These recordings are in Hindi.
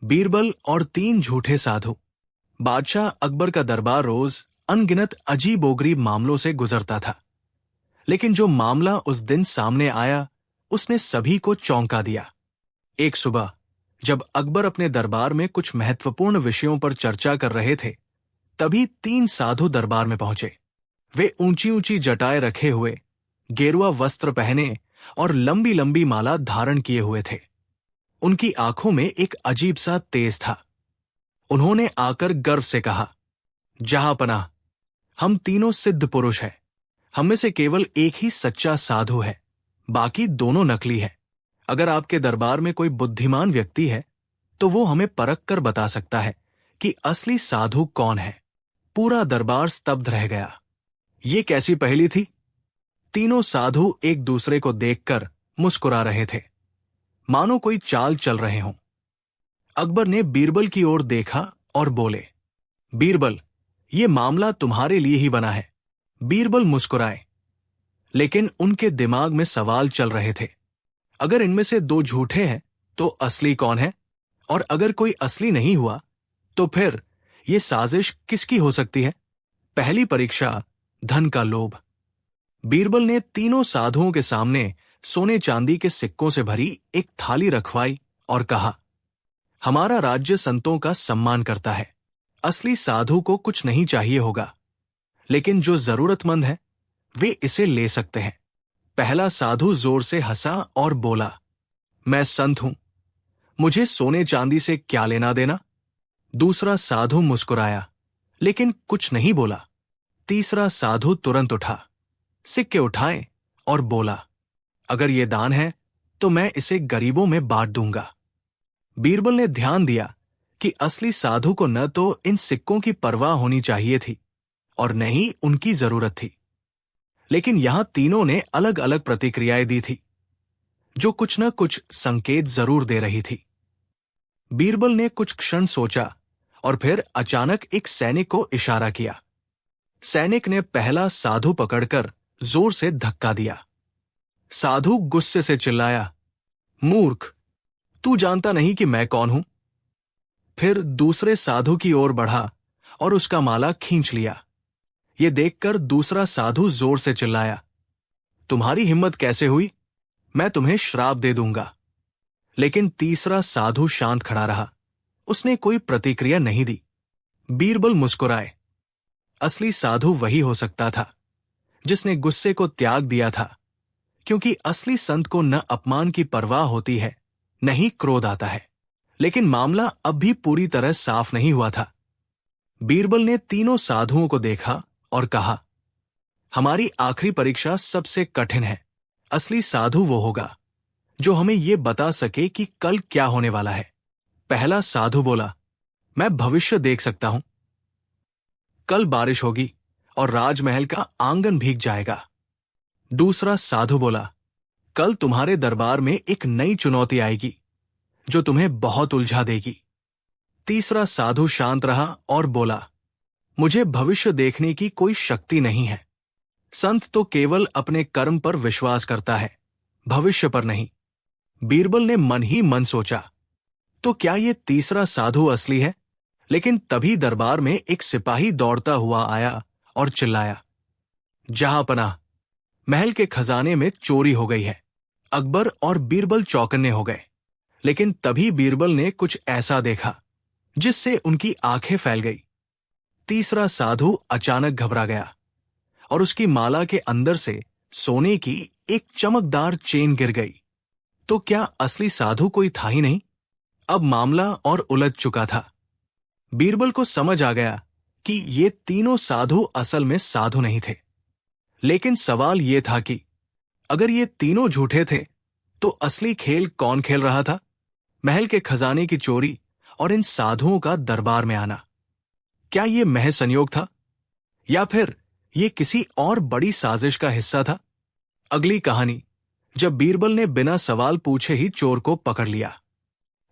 बीरबल और 3 झूठे साधु। बादशाह अकबर का दरबार रोज अनगिनत अजीबोगरीब मामलों से गुजरता था, लेकिन जो मामला उस दिन सामने आया उसने सभी को चौंका दिया। एक सुबह जब अकबर अपने दरबार में कुछ महत्वपूर्ण विषयों पर चर्चा कर रहे थे, तभी 3 साधु दरबार में पहुंचे। वे ऊंची ऊंची जटाएं रखे हुए, गेरुआ वस्त्र पहने और लंबी लंबी माला धारण किए हुए थे। उनकी आंखों में एक अजीब सा तेज था। उन्होंने आकर गर्व से कहा, जहांपनाह, हम तीनों सिद्ध पुरुष हैं। हम में से केवल एक ही सच्चा साधु है, बाकी दोनों नकली हैं। अगर आपके दरबार में कोई बुद्धिमान व्यक्ति है तो वो हमें परख कर बता सकता है कि असली साधु कौन है। पूरा दरबार स्तब्ध रह गया। ये कैसी पहेली थी? तीनों साधु एक दूसरे को देखकर मुस्कुरा रहे थे, मानो कोई चाल चल रहे हों। अकबर ने बीरबल की ओर देखा और बोले, बीरबल, ये मामला तुम्हारे लिए ही बना है। बीरबल मुस्कुराए, लेकिन उनके दिमाग में सवाल चल रहे थे। अगर इनमें से 2 झूठे हैं तो असली कौन है? और अगर कोई असली नहीं हुआ तो फिर ये साजिश किसकी हो सकती है? पहली परीक्षा, धन का लोभ। बीरबल ने तीनों साधुओं के सामने सोने चांदी के सिक्कों से भरी एक थाली रखवाई और कहा, हमारा राज्य संतों का सम्मान करता है। असली साधु को कुछ नहीं चाहिए होगा, लेकिन जो जरूरतमंद है वे इसे ले सकते हैं। पहला साधु जोर से हंसा और बोला, मैं संत हूं, मुझे सोने चांदी से क्या लेना देना। दूसरा साधु मुस्कुराया, लेकिन कुछ नहीं बोला। तीसरा साधु तुरंत उठा, सिक्के उठाए और बोला, अगर ये दान है तो मैं इसे गरीबों में बांट दूंगा। बीरबल ने ध्यान दिया कि असली साधु को न तो इन सिक्कों की परवाह होनी चाहिए थी और न ही उनकी जरूरत थी, लेकिन यहां तीनों ने अलग अलग प्रतिक्रियाएं दी थी, जो कुछ न कुछ संकेत जरूर दे रही थी। बीरबल ने कुछ क्षण सोचा और फिर अचानक एक सैनिक को इशारा किया। सैनिक ने पहला साधु पकड़कर जोर से धक्का दिया। साधु गुस्से से चिल्लाया, मूर्ख, तू जानता नहीं कि मैं कौन हूं? फिर दूसरे साधु की ओर बढ़ा और उसका माला खींच लिया। यह देखकर दूसरा साधु जोर से चिल्लाया, तुम्हारी हिम्मत कैसे हुई? मैं तुम्हें श्राप दे दूंगा। लेकिन तीसरा साधु शांत खड़ा रहा, उसने कोई प्रतिक्रिया नहीं दी। बीरबल मुस्कुराए। असली साधु वही हो सकता था जिसने गुस्से को त्याग दिया था, क्योंकि असली संत को न अपमान की परवाह होती है, न ही क्रोध आता है। लेकिन मामला अब भी पूरी तरह साफ नहीं हुआ था। बीरबल ने तीनों साधुओं को देखा और कहा, हमारी आखिरी परीक्षा सबसे कठिन है। असली साधु वो होगा जो हमें ये बता सके कि कल क्या होने वाला है। पहला साधु बोला, मैं भविष्य देख सकता हूं। कल बारिश होगी और राजमहल का आंगन भीग जाएगा। दूसरा साधु बोला, कल तुम्हारे दरबार में एक नई चुनौती आएगी जो तुम्हें बहुत उलझा देगी। तीसरा साधु शांत रहा और बोला, मुझे भविष्य देखने की कोई शक्ति नहीं है। संत तो केवल अपने कर्म पर विश्वास करता है, भविष्य पर नहीं। बीरबल ने मन ही मन सोचा, तो क्या ये तीसरा साधु असली है? लेकिन तभी दरबार में एक सिपाही दौड़ता हुआ आया और चिल्लाया, जहांपनाह, महल के खजाने में चोरी हो गई है। अकबर और बीरबल चौकन्ने हो गए, लेकिन तभी बीरबल ने कुछ ऐसा देखा जिससे उनकी आंखें फैल गई। तीसरा साधु अचानक घबरा गया और उसकी माला के अंदर से सोने की एक चमकदार चेन गिर गई। तो क्या असली साधु कोई था ही नहीं? अब मामला और उलझ चुका था। बीरबल को समझ आ गया कि ये तीनों साधु असल में साधु नहीं थे। लेकिन सवाल ये था कि अगर ये तीनों झूठे थे तो असली खेल कौन खेल रहा था? महल के खजाने की चोरी और इन साधुओं का दरबार में आना। क्या ये महज संयोग था या फिर ये किसी और बड़ी साजिश का हिस्सा था? अगली कहानी, जब बीरबल ने बिना सवाल पूछे ही चोर को पकड़ लिया।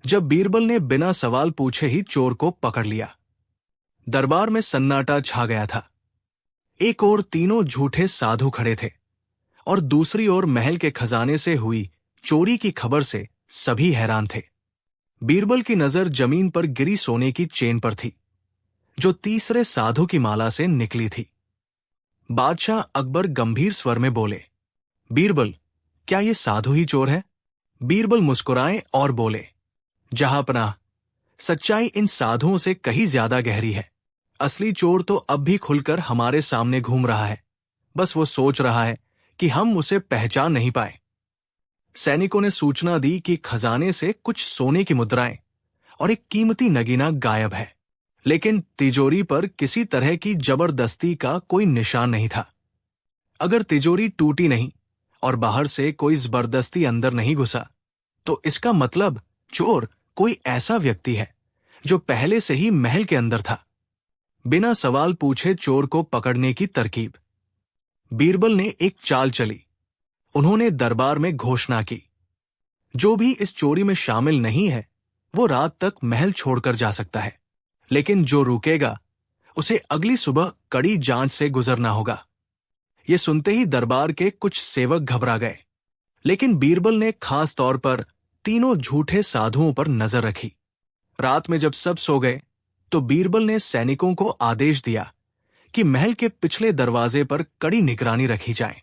जब बीरबल ने बिना सवाल पूछे ही चोर को पकड़ लिया, दरबार में सन्नाटा छा गया था। एक ओर तीनों झूठे साधु खड़े थे और दूसरी ओर महल के खजाने से हुई चोरी की खबर से सभी हैरान थे। बीरबल की नजर जमीन पर गिरी सोने की चेन पर थी, जो तीसरे साधु की माला से निकली थी। बादशाह अकबर गंभीर स्वर में बोले, बीरबल, क्या ये साधु ही चोर है? बीरबल मुस्कुराए और बोले, जहांपनाह, सच्चाई इन साधुओं से कहीं ज्यादा गहरी है। असली चोर तो अब भी खुलकर हमारे सामने घूम रहा है, बस वो सोच रहा है कि हम उसे पहचान नहीं पाए। सैनिकों ने सूचना दी कि खजाने से कुछ सोने की मुद्राएं और एक कीमती नगीना गायब है, लेकिन तिजोरी पर किसी तरह की जबरदस्ती का कोई निशान नहीं था। अगर तिजोरी टूटी नहीं और बाहर से कोई जबरदस्ती अंदर नहीं घुसा, तो इसका मतलब चोर कोई ऐसा व्यक्ति है जो पहले से ही महल के अंदर था। बिना सवाल पूछे चोर को पकड़ने की तरकीब। बीरबल ने एक चाल चली। उन्होंने दरबार में घोषणा की, जो भी इस चोरी में शामिल नहीं है वो रात तक महल छोड़कर जा सकता है, लेकिन जो रुकेगा उसे अगली सुबह कड़ी जांच से गुजरना होगा। ये सुनते ही दरबार के कुछ सेवक घबरा गए, लेकिन बीरबल ने खास तौर पर तीनों झूठे साधुओं पर नजर रखी। रात में जब सब सो गए तो बीरबल ने सैनिकों को आदेश दिया कि महल के पिछले दरवाजे पर कड़ी निगरानी रखी जाए।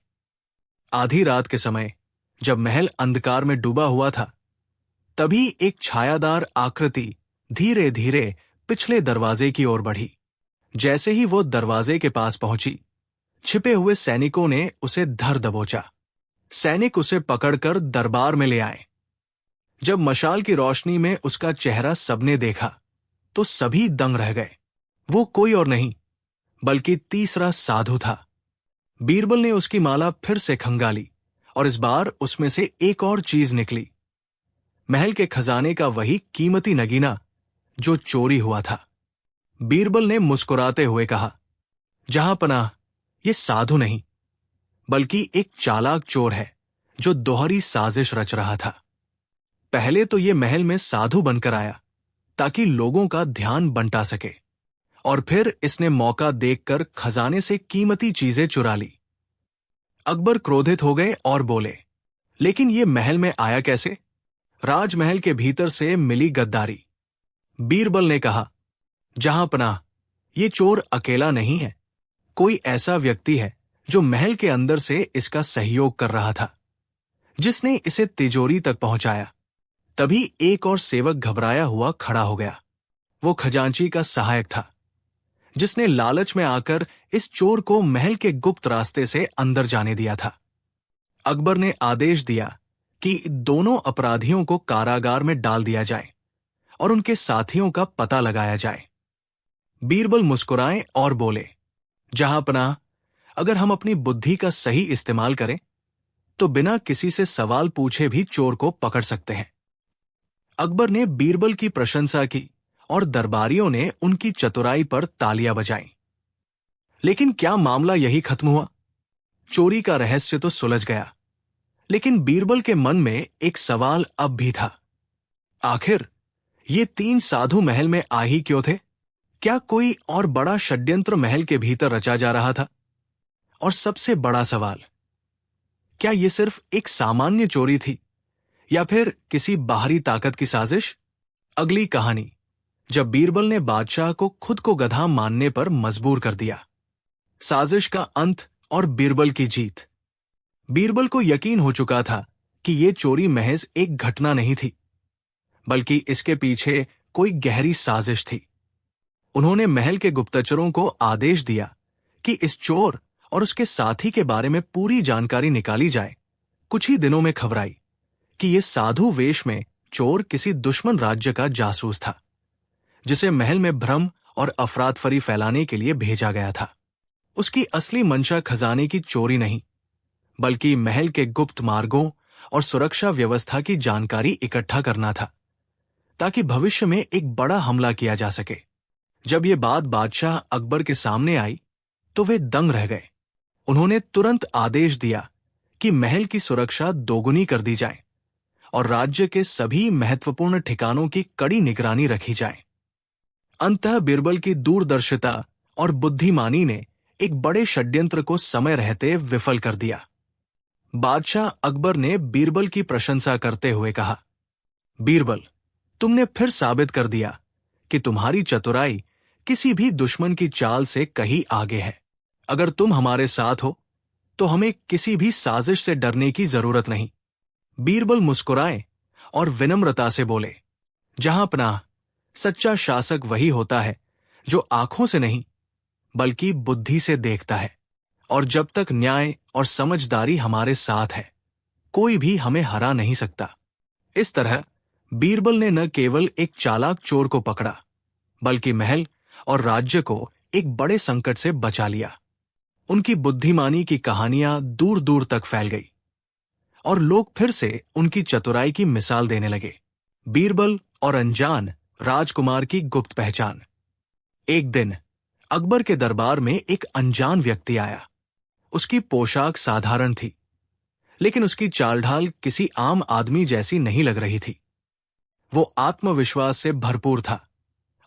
आधी रात के समय जब महल अंधकार में डूबा हुआ था, तभी एक छायादार आकृति धीरे धीरे पिछले दरवाजे की ओर बढ़ी। जैसे ही वो दरवाजे के पास पहुंची, छिपे हुए सैनिकों ने उसे धर दबोचा। सैनिक उसे पकड़कर दरबार में ले आए। जब मशाल की रोशनी में उसका चेहरा सबने देखा तो सभी दंग रह गए। वो कोई और नहीं बल्कि तीसरा साधु था। बीरबल ने उसकी माला फिर से खंगाली और इस बार उसमें से एक और चीज निकली, महल के खजाने का वही कीमती नगीना जो चोरी हुआ था। बीरबल ने मुस्कुराते हुए कहा, जहांपनाह, ये साधु नहीं बल्कि एक चालाक चोर है जो दोहरी साजिश रच रहा था। पहले तो ये महल में साधु बनकर आया ताकि लोगों का ध्यान बंटा सके, और फिर इसने मौका देखकर खजाने से कीमती चीजें चुरा ली। अकबर क्रोधित हो गए और बोले, लेकिन ये महल में आया कैसे? राजमहल के भीतर से मिली गद्दारी। बीरबल ने कहा, जहांपनाह, ये चोर अकेला नहीं है, कोई ऐसा व्यक्ति है जो महल के अंदर से इसका सहयोग कर रहा था, जिसने इसे तिजोरी तक पहुंचाया। तभी एक और सेवक घबराया हुआ खड़ा हो गया। वो खजांची का सहायक था, जिसने लालच में आकर इस चोर को महल के गुप्त रास्ते से अंदर जाने दिया था। अकबर ने आदेश दिया कि दोनों अपराधियों को कारागार में डाल दिया जाए और उनके साथियों का पता लगाया जाए। बीरबल मुस्कुराए और बोले, जहांपनाह, अगर हम अपनी बुद्धि का सही इस्तेमाल करें तो बिना किसी से सवाल पूछे भी चोर को पकड़ सकते हैं। अकबर ने बीरबल की प्रशंसा की और दरबारियों ने उनकी चतुराई पर तालियां बजाईं। लेकिन क्या मामला यही खत्म हुआ? चोरी का रहस्य तो सुलझ गया, लेकिन बीरबल के मन में एक सवाल अब भी था। आखिर ये तीन साधु महल में आ ही क्यों थे? क्या कोई और बड़ा षड्यंत्र महल के भीतर रचा जा रहा था? और सबसे बड़ा सवाल, क्या ये सिर्फ एक सामान्य चोरी थी या फिर किसी बाहरी ताकत की साजिश? अगली कहानी, जब बीरबल ने बादशाह को खुद को गधा मानने पर मजबूर कर दिया। साजिश का अंत और बीरबल की जीत। बीरबल को यकीन हो चुका था कि यह चोरी महज एक घटना नहीं थी, बल्कि इसके पीछे कोई गहरी साजिश थी। उन्होंने महल के गुप्तचरों को आदेश दिया कि इस चोर और उसके साथी के बारे में पूरी जानकारी निकाली जाए। कुछ ही दिनों में खबर आई कि यह साधु वेश में चोर किसी दुश्मन राज्य का जासूस था, जिसे महल में भ्रम और अफरातफरी फैलाने के लिए भेजा गया था। उसकी असली मंशा खजाने की चोरी नहीं, बल्कि महल के गुप्त मार्गों और सुरक्षा व्यवस्था की जानकारी इकट्ठा करना था, ताकि भविष्य में एक बड़ा हमला किया जा सके। जब यह बात बादशाह अकबर के सामने आई तो वे दंग रह गए। उन्होंने तुरंत आदेश दिया कि महल की सुरक्षा दोगुनी कर दी जाए और राज्य के सभी महत्वपूर्ण ठिकानों की कड़ी निगरानी रखी जाए। अंततः बीरबल की दूरदर्शिता और बुद्धिमानी ने एक बड़े षड्यंत्र को समय रहते विफल कर दिया। बादशाह अकबर ने बीरबल की प्रशंसा करते हुए कहा, बीरबल, तुमने फिर साबित कर दिया कि तुम्हारी चतुराई किसी भी दुश्मन की चाल से कहीं आगे है। अगर तुम हमारे साथ हो तो हमें किसी भी साजिश से डरने की जरूरत नहीं। बीरबल मुस्कुराए और विनम्रता से बोले, जहां पनाह, सच्चा शासक वही होता है जो आंखों से नहीं बल्कि बुद्धि से देखता है, और जब तक न्याय और समझदारी हमारे साथ है कोई भी हमें हरा नहीं सकता। इस तरह बीरबल ने न केवल एक चालाक चोर को पकड़ा बल्कि महल और राज्य को एक बड़े संकट से बचा लिया। उनकी बुद्धिमानी की कहानियां दूर दूर तक फैल गई और लोग फिर से उनकी चतुराई की मिसाल देने लगे। बीरबल और अनजान राजकुमार की गुप्त पहचान। एक दिन अकबर के दरबार में एक अनजान व्यक्ति आया। उसकी पोशाक साधारण थी, लेकिन उसकी चाल ढाल किसी आम आदमी जैसी नहीं लग रही थी। वो आत्मविश्वास से भरपूर था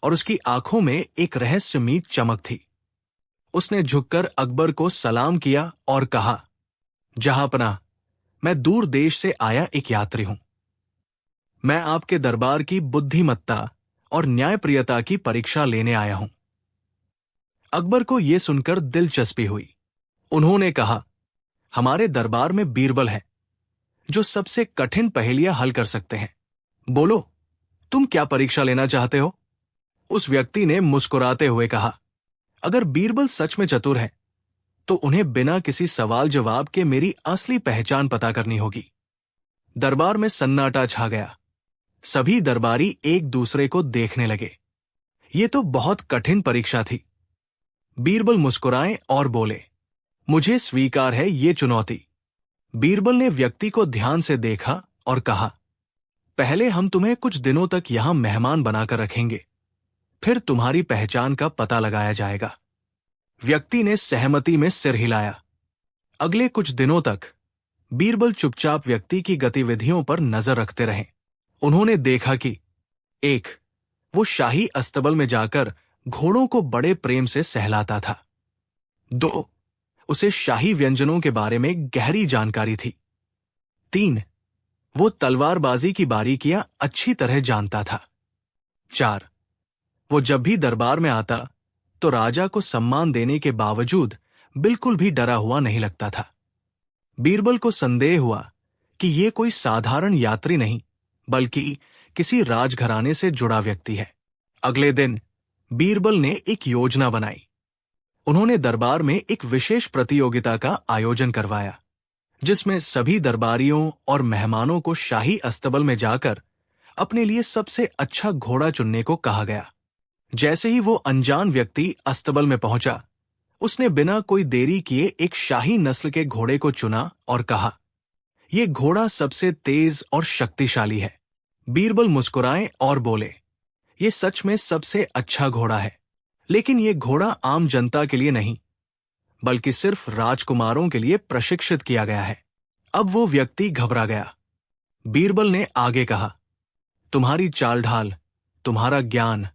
और उसकी आंखों में एक रहस्यमयी चमक थी। उसने झुककर अकबर को सलाम किया और कहा, जहांपनाह, मैं दूर देश से आया एक यात्री हूं। मैं आपके दरबार की बुद्धिमत्ता और न्यायप्रियता की परीक्षा लेने आया हूं। अकबर को यह सुनकर दिलचस्पी हुई। उन्होंने कहा, हमारे दरबार में बीरबल है जो सबसे कठिन पहेलियां हल कर सकते हैं। बोलो, तुम क्या परीक्षा लेना चाहते हो? उस व्यक्ति ने मुस्कुराते हुए कहा, अगर बीरबल सच में चतुर है तो उन्हें बिना किसी सवाल जवाब के मेरी असली पहचान पता करनी होगी। दरबार में सन्नाटा छा गया। सभी दरबारी एक दूसरे को देखने लगे। ये तो बहुत कठिन परीक्षा थी। बीरबल मुस्कुराए और बोले, मुझे स्वीकार है ये चुनौती। बीरबल ने व्यक्ति को ध्यान से देखा और कहा, पहले हम तुम्हें कुछ दिनों तक यहां मेहमान बनाकर रखेंगे, फिर तुम्हारी पहचान का पता लगाया जाएगा। व्यक्ति ने सहमति में सिर हिलाया। अगले कुछ दिनों तक बीरबल चुपचाप व्यक्ति की गतिविधियों पर नजर रखते रहे। उन्होंने देखा कि 1. वो शाही अस्तबल में जाकर घोड़ों को बड़े प्रेम से सहलाता था। 2. उसे शाही व्यंजनों के बारे में गहरी जानकारी थी। 3. वो तलवारबाजी की बारीकियां अच्छी तरह जानता था। 4. वो जब भी दरबार में आता तो राजा को सम्मान देने के बावजूद बिल्कुल भी डरा हुआ नहीं लगता था। बीरबल को संदेह हुआ कि ये कोई साधारण यात्री नहीं बल्कि किसी राजघराने से जुड़ा व्यक्ति है। अगले दिन बीरबल ने एक योजना बनाई। उन्होंने दरबार में एक विशेष प्रतियोगिता का आयोजन करवाया, जिसमें सभी दरबारियों और मेहमानों को शाही अस्तबल में जाकर अपने लिए सबसे अच्छा घोड़ा चुनने को कहा गया। जैसे ही वो अनजान व्यक्ति अस्तबल में पहुंचा, उसने बिना कोई देरी किए एक शाही नस्ल के घोड़े को चुना और कहा, यह घोड़ा सबसे तेज और शक्तिशाली है। बीरबल मुस्कुराए और बोले, यह सच में सबसे अच्छा घोड़ा है, लेकिन यह घोड़ा आम जनता के लिए नहीं बल्कि सिर्फ राजकुमारों के लिए प्रशिक्षित किया गया है। अब वो व्यक्ति घबरा गया। बीरबल ने आगे कहा, तुम्हारी चाल ढाल, तुम्हारा ज्ञान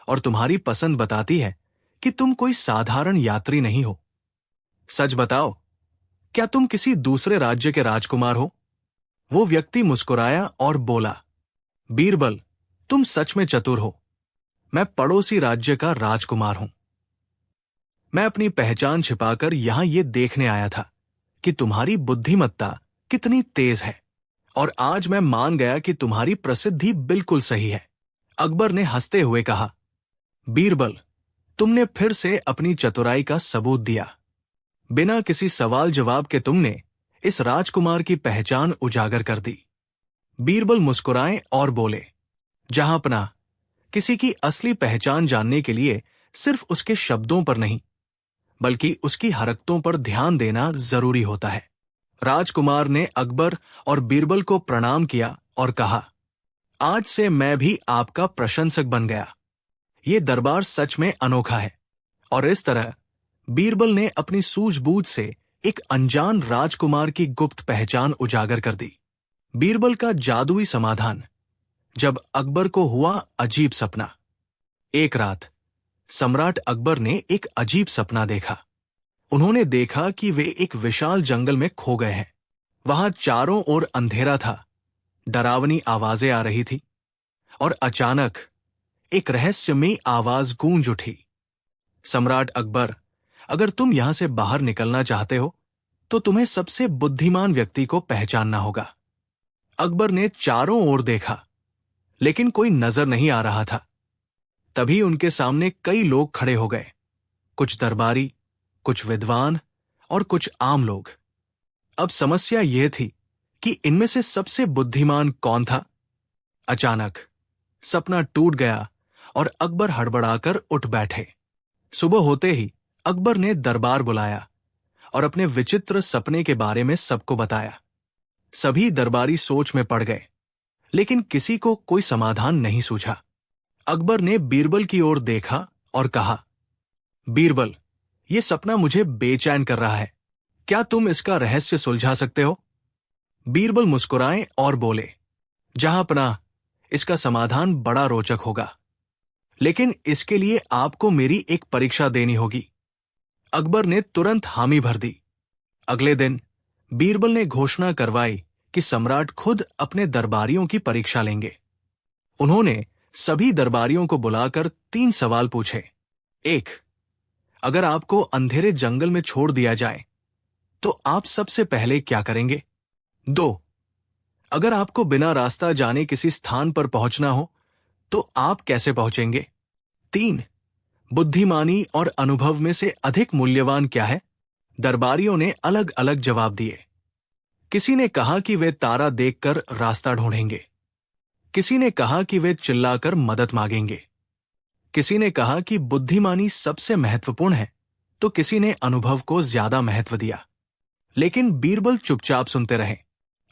और तुम्हारी पसंद बताती है कि तुम कोई साधारण यात्री नहीं हो। सच बताओ, क्या तुम किसी दूसरे राज्य के राजकुमार हो? वो व्यक्ति मुस्कुराया और बोला, बीरबल, तुम सच में चतुर हो। मैं पड़ोसी राज्य का राजकुमार हूं। मैं अपनी पहचान छिपाकर यहां ये देखने आया था कि तुम्हारी बुद्धिमत्ता कितनी तेज है, और आज मैं मान गया कि तुम्हारी प्रसिद्धि बिल्कुल सही है। अकबर ने हंसते हुए कहा, बीरबल, तुमने फिर से अपनी चतुराई का सबूत दिया। बिना किसी सवाल जवाब के तुमने इस राजकुमार की पहचान उजागर कर दी। बीरबल मुस्कुराए और बोले, जहांपनाह, किसी की असली पहचान जानने के लिए सिर्फ उसके शब्दों पर नहीं बल्कि उसकी हरकतों पर ध्यान देना जरूरी होता है। राजकुमार ने अकबर और बीरबल को प्रणाम किया और कहा, आज से मैं भी आपका प्रशंसक बन गया। ये दरबार सच में अनोखा है। और इस तरह बीरबल ने अपनी सूझबूझ से एक अनजान राजकुमार की गुप्त पहचान उजागर कर दी। बीरबल का जादुई समाधान। जब अकबर को हुआ अजीब सपना। एक रात सम्राट अकबर ने एक अजीब सपना देखा। उन्होंने देखा कि वे एक विशाल जंगल में खो गए हैं। वहां चारों ओर अंधेरा था, डरावनी आवाजें आ रही थी और अचानक एक रहस्यमयी आवाज गूंज उठी। सम्राट अकबर, अगर तुम यहां से बाहर निकलना चाहते हो तो तुम्हें सबसे बुद्धिमान व्यक्ति को पहचानना होगा। अकबर ने चारों ओर देखा, लेकिन कोई नजर नहीं आ रहा था। तभी उनके सामने कई लोग खड़े हो गए, कुछ दरबारी, कुछ विद्वान और कुछ आम लोग। अब समस्या यह थी कि इनमें से सबसे बुद्धिमान कौन था। अचानक सपना टूट गया और अकबर हड़बड़ाकर उठ बैठे। सुबह होते ही अकबर ने दरबार बुलाया और अपने विचित्र सपने के बारे में सबको बताया। सभी दरबारी सोच में पड़ गए, लेकिन किसी को कोई समाधान नहीं सूझा। अकबर ने बीरबल की ओर देखा और कहा, बीरबल, यह सपना मुझे बेचैन कर रहा है। क्या तुम इसका रहस्य सुलझा सकते हो? बीरबल मुस्कुराए और बोले, जहांपनाह, इसका समाधान बड़ा रोचक होगा, लेकिन इसके लिए आपको मेरी एक परीक्षा देनी होगी। अकबर ने तुरंत हामी भर दी। अगले दिन बीरबल ने घोषणा करवाई कि सम्राट खुद अपने दरबारियों की परीक्षा लेंगे। उन्होंने सभी दरबारियों को बुलाकर 3 सवाल पूछे। 1. अगर आपको अंधेरे जंगल में छोड़ दिया जाए तो आप सबसे पहले क्या करेंगे? 2. अगर आपको बिना रास्ता जाने किसी स्थान पर पहुंचना हो तो आप कैसे पहुंचेंगे? 3. बुद्धिमानी और अनुभव में से अधिक मूल्यवान क्या है? दरबारियों ने अलग अलग जवाब दिए। किसी ने कहा कि वे तारा देखकर रास्ता ढूंढेंगे, किसी ने कहा कि वे चिल्लाकर मदद मांगेंगे, किसी ने कहा कि बुद्धिमानी सबसे महत्वपूर्ण है, तो किसी ने अनुभव को ज्यादा महत्व दिया। लेकिन बीरबल चुपचाप सुनते रहे।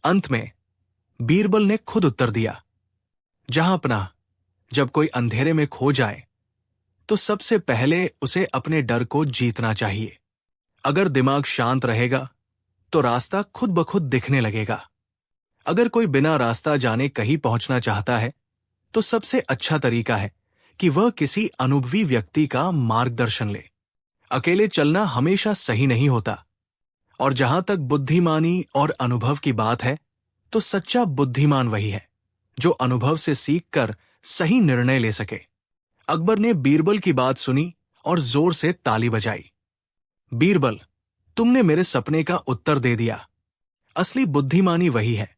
अंत में बीरबल ने खुद उत्तर दिया, जहांपनाह, जब कोई अंधेरे में खो जाए तो सबसे पहले उसे अपने डर को जीतना चाहिए। अगर दिमाग शांत रहेगा तो रास्ता खुद ब खुद दिखने लगेगा। अगर कोई बिना रास्ता जाने कहीं पहुंचना चाहता है तो सबसे अच्छा तरीका है कि वह किसी अनुभवी व्यक्ति का मार्गदर्शन ले। अकेले चलना हमेशा सही नहीं होता। और जहां तक बुद्धिमानी और अनुभव की बात है, तो सच्चा बुद्धिमान वही है जो अनुभव से सीखकर सही निर्णय ले सके। अकबर ने बीरबल की बात सुनी और जोर से ताली बजाई। बीरबल, तुमने मेरे सपने का उत्तर दे दिया। असली बुद्धिमानी वही है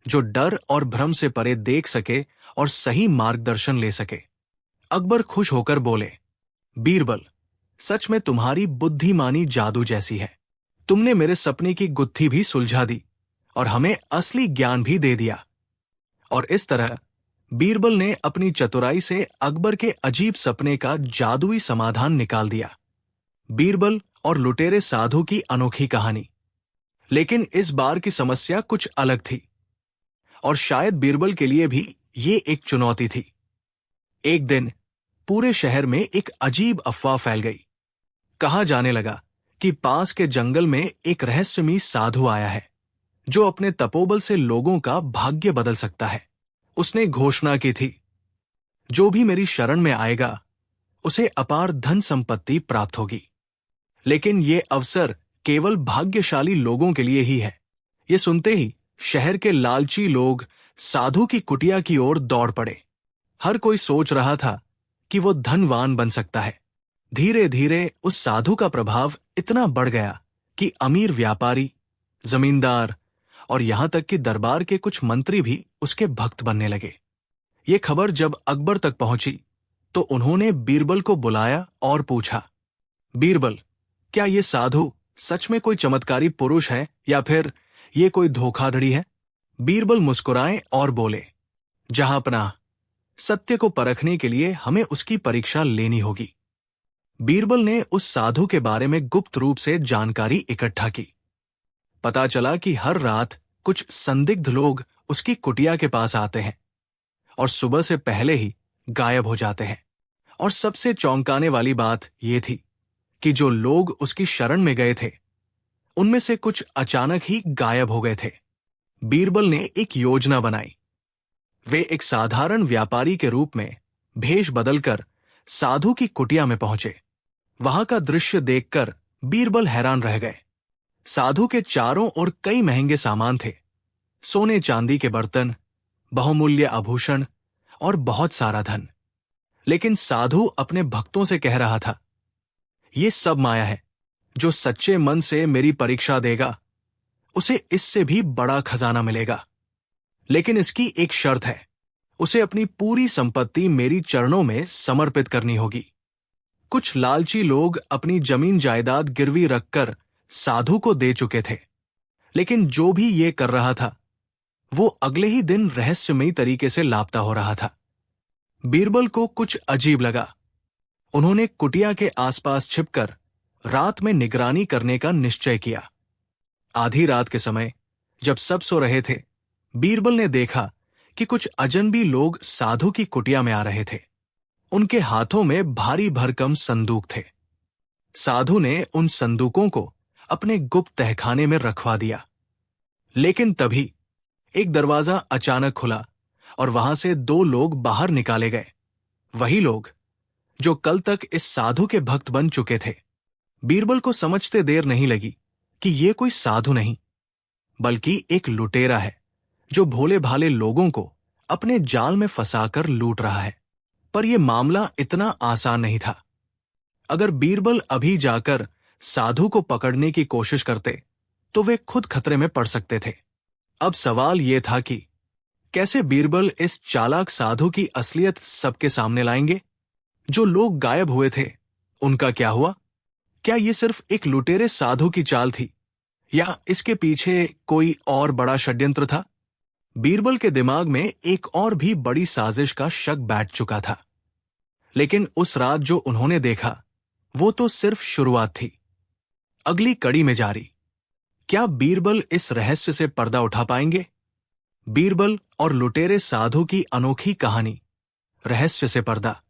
जो डर और भ्रम से परे देख सके और सही मार्गदर्शन ले सके। अकबर खुश होकर बोले, बीरबल, सच में तुम्हारी बुद्धिमानी जादू जैसी है। तुमने मेरे सपने की गुत्थी भी सुलझा दी और हमें असली ज्ञान भी दे दिया। और इस तरह बीरबल ने अपनी चतुराई से अकबर के अजीब सपने का जादुई समाधान निकाल दिया। बीरबल और लुटेरे साधु की अनोखी कहानी। लेकिन इस बार की समस्या कुछ अलग थी, और शायद बीरबल के लिए भी ये एक चुनौती थी। एक दिन पूरे शहर में एक अजीब अफवाह फैल गई। कहा जाने लगा कि पास के जंगल में एक रहस्यमयी साधु आया है जो अपने तपोबल से लोगों का भाग्य बदल सकता है। उसने घोषणा की थी, जो भी मेरी शरण में आएगा उसे अपार धन संपत्ति प्राप्त होगी। लेकिन ये अवसर केवल भाग्यशाली लोगों के लिए ही है। ये सुनते ही शहर के लालची लोग साधु की कुटिया की ओर दौड़ पड़े। हर कोई सोच रहा था कि वो धनवान बन सकता है। धीरे धीरे उस साधु का प्रभाव इतना बढ़ गया कि अमीर व्यापारी, जमींदार और यहां तक कि दरबार के कुछ मंत्री भी उसके भक्त बनने लगे। ये खबर जब अकबर तक पहुंची तो उन्होंने बीरबल को बुलाया और पूछा, बीरबल, क्या ये साधु सच में कोई चमत्कारी पुरुष है या फिर ये कोई धोखाधड़ी है? बीरबल मुस्कुराए और बोले, जहांपनाह, सत्य को परखने के लिए हमें उसकी परीक्षा लेनी होगी। बीरबल ने उस साधु के बारे में गुप्त रूप से जानकारी इकट्ठा की। पता चला कि हर रात कुछ संदिग्ध लोग उसकी कुटिया के पास आते हैं और सुबह से पहले ही गायब हो जाते हैं। और सबसे चौंकाने वाली बात यह थी कि जो लोग उसकी शरण में गए थे उनमें से कुछ अचानक ही गायब हो गए थे। बीरबल ने एक योजना बनाई। वे एक साधारण व्यापारी के रूप में भेष बदलकर साधु की कुटिया में पहुंचे। वहां का दृश्य देखकर बीरबल हैरान रह गए। साधु के चारों ओर कई महंगे सामान थे, सोने चांदी के बर्तन, बहुमूल्य आभूषण और बहुत सारा धन। लेकिन साधु अपने भक्तों से कह रहा था, ये सब माया है। जो सच्चे मन से मेरी परीक्षा देगा उसे इससे भी बड़ा खजाना मिलेगा। लेकिन इसकी एक शर्त है, उसे अपनी पूरी संपत्ति मेरी चरणों में समर्पित करनी होगी। कुछ लालची लोग अपनी जमीन जायदाद गिरवी रखकर साधु को दे चुके थे, लेकिन जो भी ये कर रहा था वो अगले ही दिन रहस्यमयी तरीके से लापता हो रहा था। बीरबल को कुछ अजीब लगा। उन्होंने कुटिया के आसपास छिपकर रात में निगरानी करने का निश्चय किया। आधी रात के समय जब सब सो रहे थे, बीरबल ने देखा कि कुछ अजनबी लोग साधु की कुटिया में आ रहे थे। उनके हाथों में भारी भरकम संदूक थे। साधु ने उन संदूकों को अपने गुप्त तहखाने में रखवा दिया। लेकिन तभी एक दरवाजा अचानक खुला और वहां से दो लोग बाहर निकाले गए। वही लोग जो कल तक इस साधु के भक्त बन चुके थे। बीरबल को समझते देर नहीं लगी कि ये कोई साधु नहीं बल्कि एक लुटेरा है जो भोले भाले लोगों को अपने जाल में फंसाकर लूट रहा है। पर यह मामला इतना आसान नहीं था। अगर बीरबल अभी जाकर साधु को पकड़ने की कोशिश करते तो वे खुद खतरे में पड़ सकते थे। अब सवाल यह था कि कैसे बीरबल इस चालाक साधु की असलियत सबके सामने लाएंगे। जो लोग गायब हुए थे उनका क्या हुआ? क्या यह सिर्फ एक लुटेरे साधु की चाल थी या इसके पीछे कोई और बड़ा षड्यंत्र था? बीरबल के दिमाग में एक और भी बड़ी साजिश का शक बैठ चुका था। लेकिन उस रात जो उन्होंने देखा वो तो सिर्फ शुरुआत थी। अगली कड़ी में जारी, क्या बीरबल इस रहस्य से पर्दा उठा पाएंगे? बीरबल और लुटेरे साधु की अनोखी कहानी, रहस्य से पर्दा।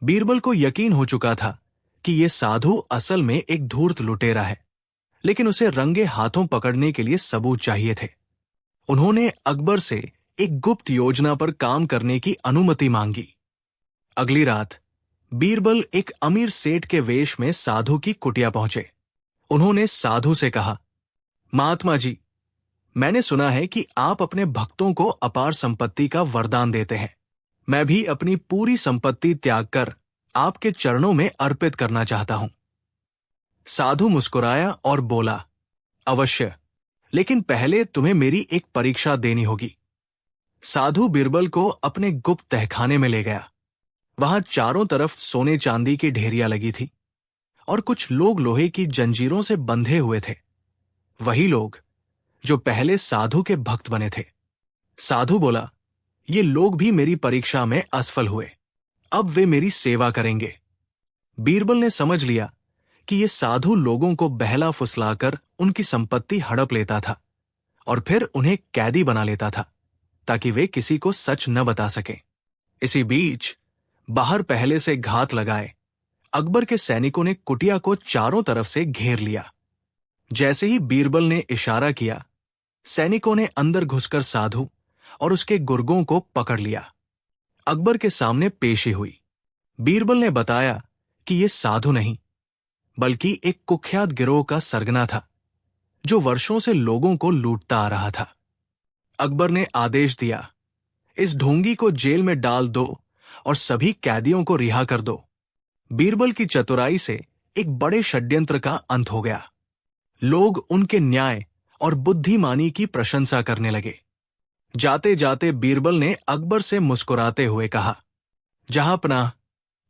बीरबल को यकीन हो चुका था कि यह साधु असल में एक धूर्त लुटेरा है, लेकिन उसे रंगे हाथों पकड़ने के लिए सबूत चाहिए थे। उन्होंने अकबर से एक गुप्त योजना पर काम करने की अनुमति मांगी। अगली रात बीरबल एक अमीर सेठ के वेश में साधु की कुटिया पहुंचे। उन्होंने साधु से कहा, महात्मा जी, मैंने सुना है कि आप अपने भक्तों को अपार संपत्ति का वरदान देते हैं। मैं भी अपनी पूरी संपत्ति त्याग कर आपके चरणों में अर्पित करना चाहता हूं। साधु मुस्कुराया और बोला, अवश्य, लेकिन पहले तुम्हें मेरी एक परीक्षा देनी होगी। साधु बीरबल को अपने गुप्त तहखाने में ले गया। वहां चारों तरफ सोने चांदी की ढेरियां लगी थी और कुछ लोग लोहे की जंजीरों से बंधे हुए थे। वही लोग जो पहले साधु के भक्त बने थे। साधु बोला, ये लोग भी मेरी परीक्षा में असफल हुए, अब वे मेरी सेवा करेंगे। बीरबल ने समझ लिया कि ये साधु लोगों को बहला फुसलाकर उनकी संपत्ति हड़प लेता था और फिर उन्हें कैदी बना लेता था ताकि वे किसी को सच न बता सकें। इसी बीच बाहर पहले से घात लगाए अकबर के सैनिकों ने कुटिया को चारों तरफ से घेर लिया। जैसे ही बीरबल ने इशारा किया, सैनिकों ने अंदर घुसकर साधु और उसके गुर्गों को पकड़ लिया। अकबर के सामने पेशी हुई। बीरबल ने बताया कि यह साधु नहीं बल्कि एक कुख्यात गिरोह का सरगना था जो वर्षों से लोगों को लूटता आ रहा था। अकबर ने आदेश दिया, इस ढोंगी को जेल में डाल दो और सभी कैदियों को रिहा कर दो। बीरबल की चतुराई से एक बड़े षड्यंत्र का अंत हो गया। लोग उनके न्याय और बुद्धिमानी की प्रशंसा करने लगे। जाते जाते बीरबल ने अकबर से मुस्कुराते हुए कहा, जहांपनाह,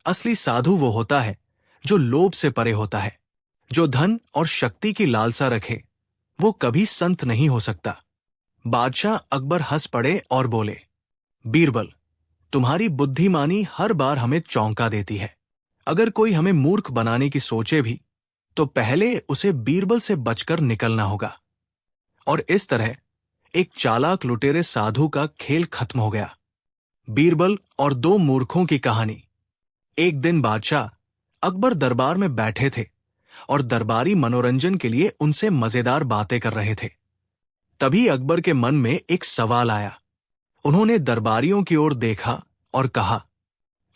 असली साधु वो होता है जो लोभ से परे होता है। जो धन और शक्ति की लालसा रखे वो कभी संत नहीं हो सकता। बादशाह अकबर हंस पड़े और बोले, बीरबल, तुम्हारी बुद्धिमानी हर बार हमें चौंका देती है। अगर कोई हमें मूर्ख बनाने की सोचे भी तो पहले उसे बीरबल से बचकर निकलना होगा। और इस तरह एक चालाक लुटेरे साधु का खेल खत्म हो गया। बीरबल और दो मूर्खों की कहानी। एक दिन बादशाह अकबर दरबार में बैठे थे और दरबारी मनोरंजन के लिए उनसे मजेदार बातें कर रहे थे। तभी अकबर के मन में एक सवाल आया। उन्होंने दरबारियों की ओर देखा और कहा,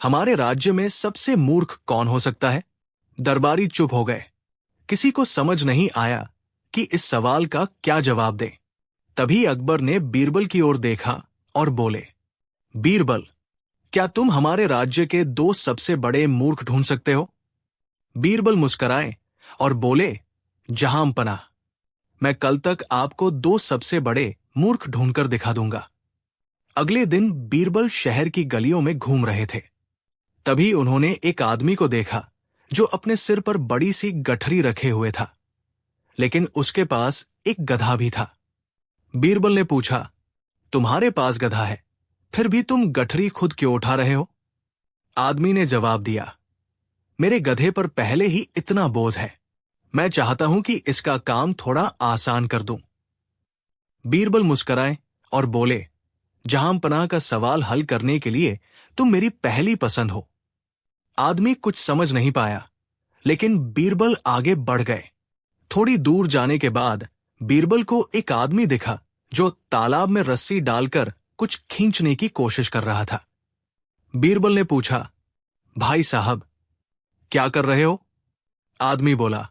हमारे राज्य में सबसे मूर्ख कौन हो सकता है? दरबारी चुप हो गए। किसी को समझ नहीं आया कि इस सवाल का क्या जवाब दें। तभी अकबर ने बीरबल की ओर देखा और बोले, बीरबल, क्या तुम हमारे राज्य के 2 सबसे बड़े मूर्ख ढूंढ सकते हो? बीरबल मुस्कुराए और बोले, जहां पनाह, मैं कल तक आपको 2 सबसे बड़े मूर्ख ढूंढकर दिखा दूंगा। अगले दिन बीरबल शहर की गलियों में घूम रहे थे। तभी उन्होंने एक आदमी को देखा जो अपने सिर पर बड़ी सी गठरी रखे हुए था, लेकिन उसके पास एक गधा भी था। बीरबल ने पूछा, तुम्हारे पास गधा है, फिर भी तुम गठरी खुद क्यों उठा रहे हो? आदमी ने जवाब दिया, मेरे गधे पर पहले ही इतना बोझ है, मैं चाहता हूं कि इसका काम थोड़ा आसान कर दूं। बीरबल मुस्कुराए और बोले, जहां पनाह का सवाल हल करने के लिए तुम मेरी पहली पसंद हो। आदमी कुछ समझ नहीं पाया, लेकिन बीरबल आगे बढ़ गए। थोड़ी दूर जाने के बाद बीरबल को एक आदमी दिखा जो तालाब में रस्सी डालकर कुछ खींचने की कोशिश कर रहा था। बीरबल ने पूछा, भाई साहब, क्या कर रहे हो? आदमी बोला,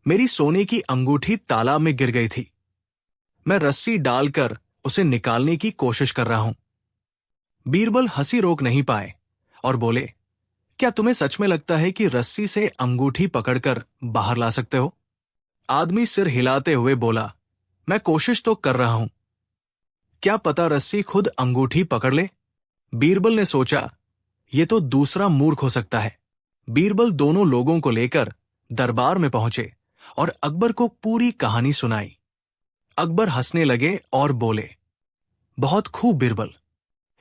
मेरी सोने की अंगूठी तालाब में गिर गई थी, मैं रस्सी डालकर उसे निकालने की कोशिश कर रहा हूं। बीरबल हंसी रोक नहीं पाए और बोले, क्या तुम्हें सच में लगता है कि रस्सी से अंगूठी पकड़कर बाहर ला सकते हो? आदमी सिर हिलाते हुए बोला, मैं कोशिश तो कर रहा हूं, क्या पता रस्सी खुद अंगूठी पकड़ ले। बीरबल ने सोचा, यह तो दूसरा मूर्ख हो सकता है। बीरबल दोनों लोगों को लेकर दरबार में पहुंचे और अकबर को पूरी कहानी सुनाई। अकबर हंसने लगे और बोले, बहुत खूब बीरबल,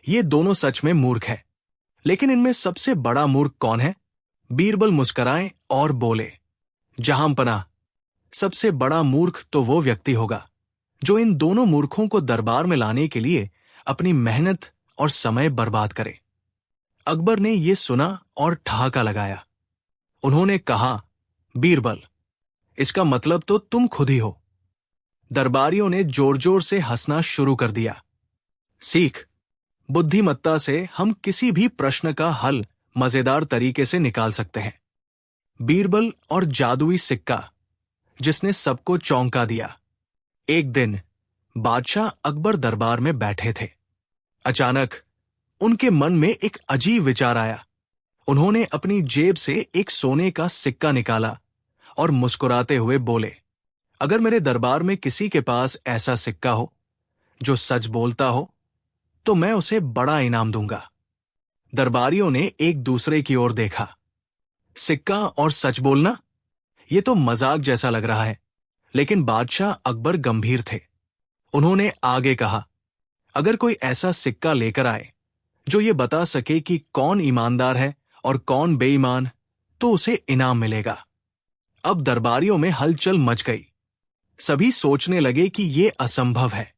ये दोनों सच में मूर्ख है, लेकिन इनमें सबसे बड़ा मूर्ख कौन है? बीरबल मुस्कुराए और बोले, जहां पनाह, सबसे बड़ा मूर्ख तो वो व्यक्ति होगा जो इन दोनों मूर्खों को दरबार में लाने के लिए अपनी मेहनत और समय बर्बाद करे। अकबर ने यह सुना और ठहाका लगाया। उन्होंने कहा, बीरबल, इसका मतलब तो तुम खुद ही हो। दरबारियों ने जोर जोर से हंसना शुरू कर दिया। सीख, बुद्धिमत्ता से हम किसी भी प्रश्न का हल मजेदार तरीके से निकाल सकते हैं। बीरबल और जादुई सिक्का, जिसने सबको चौंका दिया। एक दिन बादशाह अकबर दरबार में बैठे थे। अचानक उनके मन में एक अजीब विचार आया। उन्होंने अपनी जेब से एक सोने का सिक्का निकाला और मुस्कुराते हुए बोले, अगर मेरे दरबार में किसी के पास ऐसा सिक्का हो जो सच बोलता हो तो मैं उसे बड़ा इनाम दूंगा। दरबारियों ने एक दूसरे की ओर देखा। सिक्का और सच बोलना, यह तो मजाक जैसा लग रहा है, लेकिन बादशाह अकबर गंभीर थे। उन्होंने आगे कहा, अगर कोई ऐसा सिक्का लेकर आए जो ये बता सके कि कौन ईमानदार है और कौन बेईमान, तो उसे इनाम मिलेगा। अब दरबारियों में हलचल मच गई। सभी सोचने लगे कि यह असंभव है,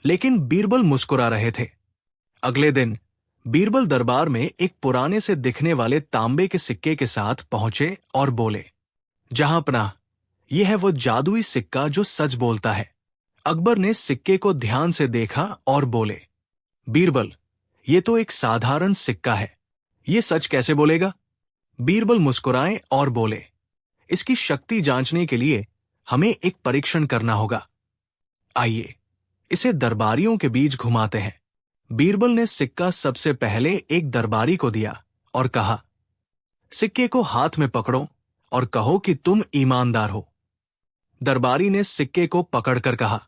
लेकिन बीरबल मुस्कुरा रहे थे। अगले दिन बीरबल दरबार में एक पुराने से दिखने वाले तांबे के सिक्के के साथ पहुंचे और बोले, जहां पनाह, यह है वो जादुई सिक्का जो सच बोलता है। अकबर ने सिक्के को ध्यान से देखा और बोले, बीरबल, ये तो एक साधारण सिक्का है, ये सच कैसे बोलेगा? बीरबल मुस्कुराए और बोले, इसकी शक्ति जांचने के लिए हमें एक परीक्षण करना होगा। आइए इसे दरबारियों के बीच घुमाते हैं। बीरबल ने सिक्का सबसे पहले एक दरबारी को दिया और कहा, सिक्के को हाथ में पकड़ो और कहो कि तुम ईमानदार हो। दरबारी ने सिक्के को पकड़कर कहा,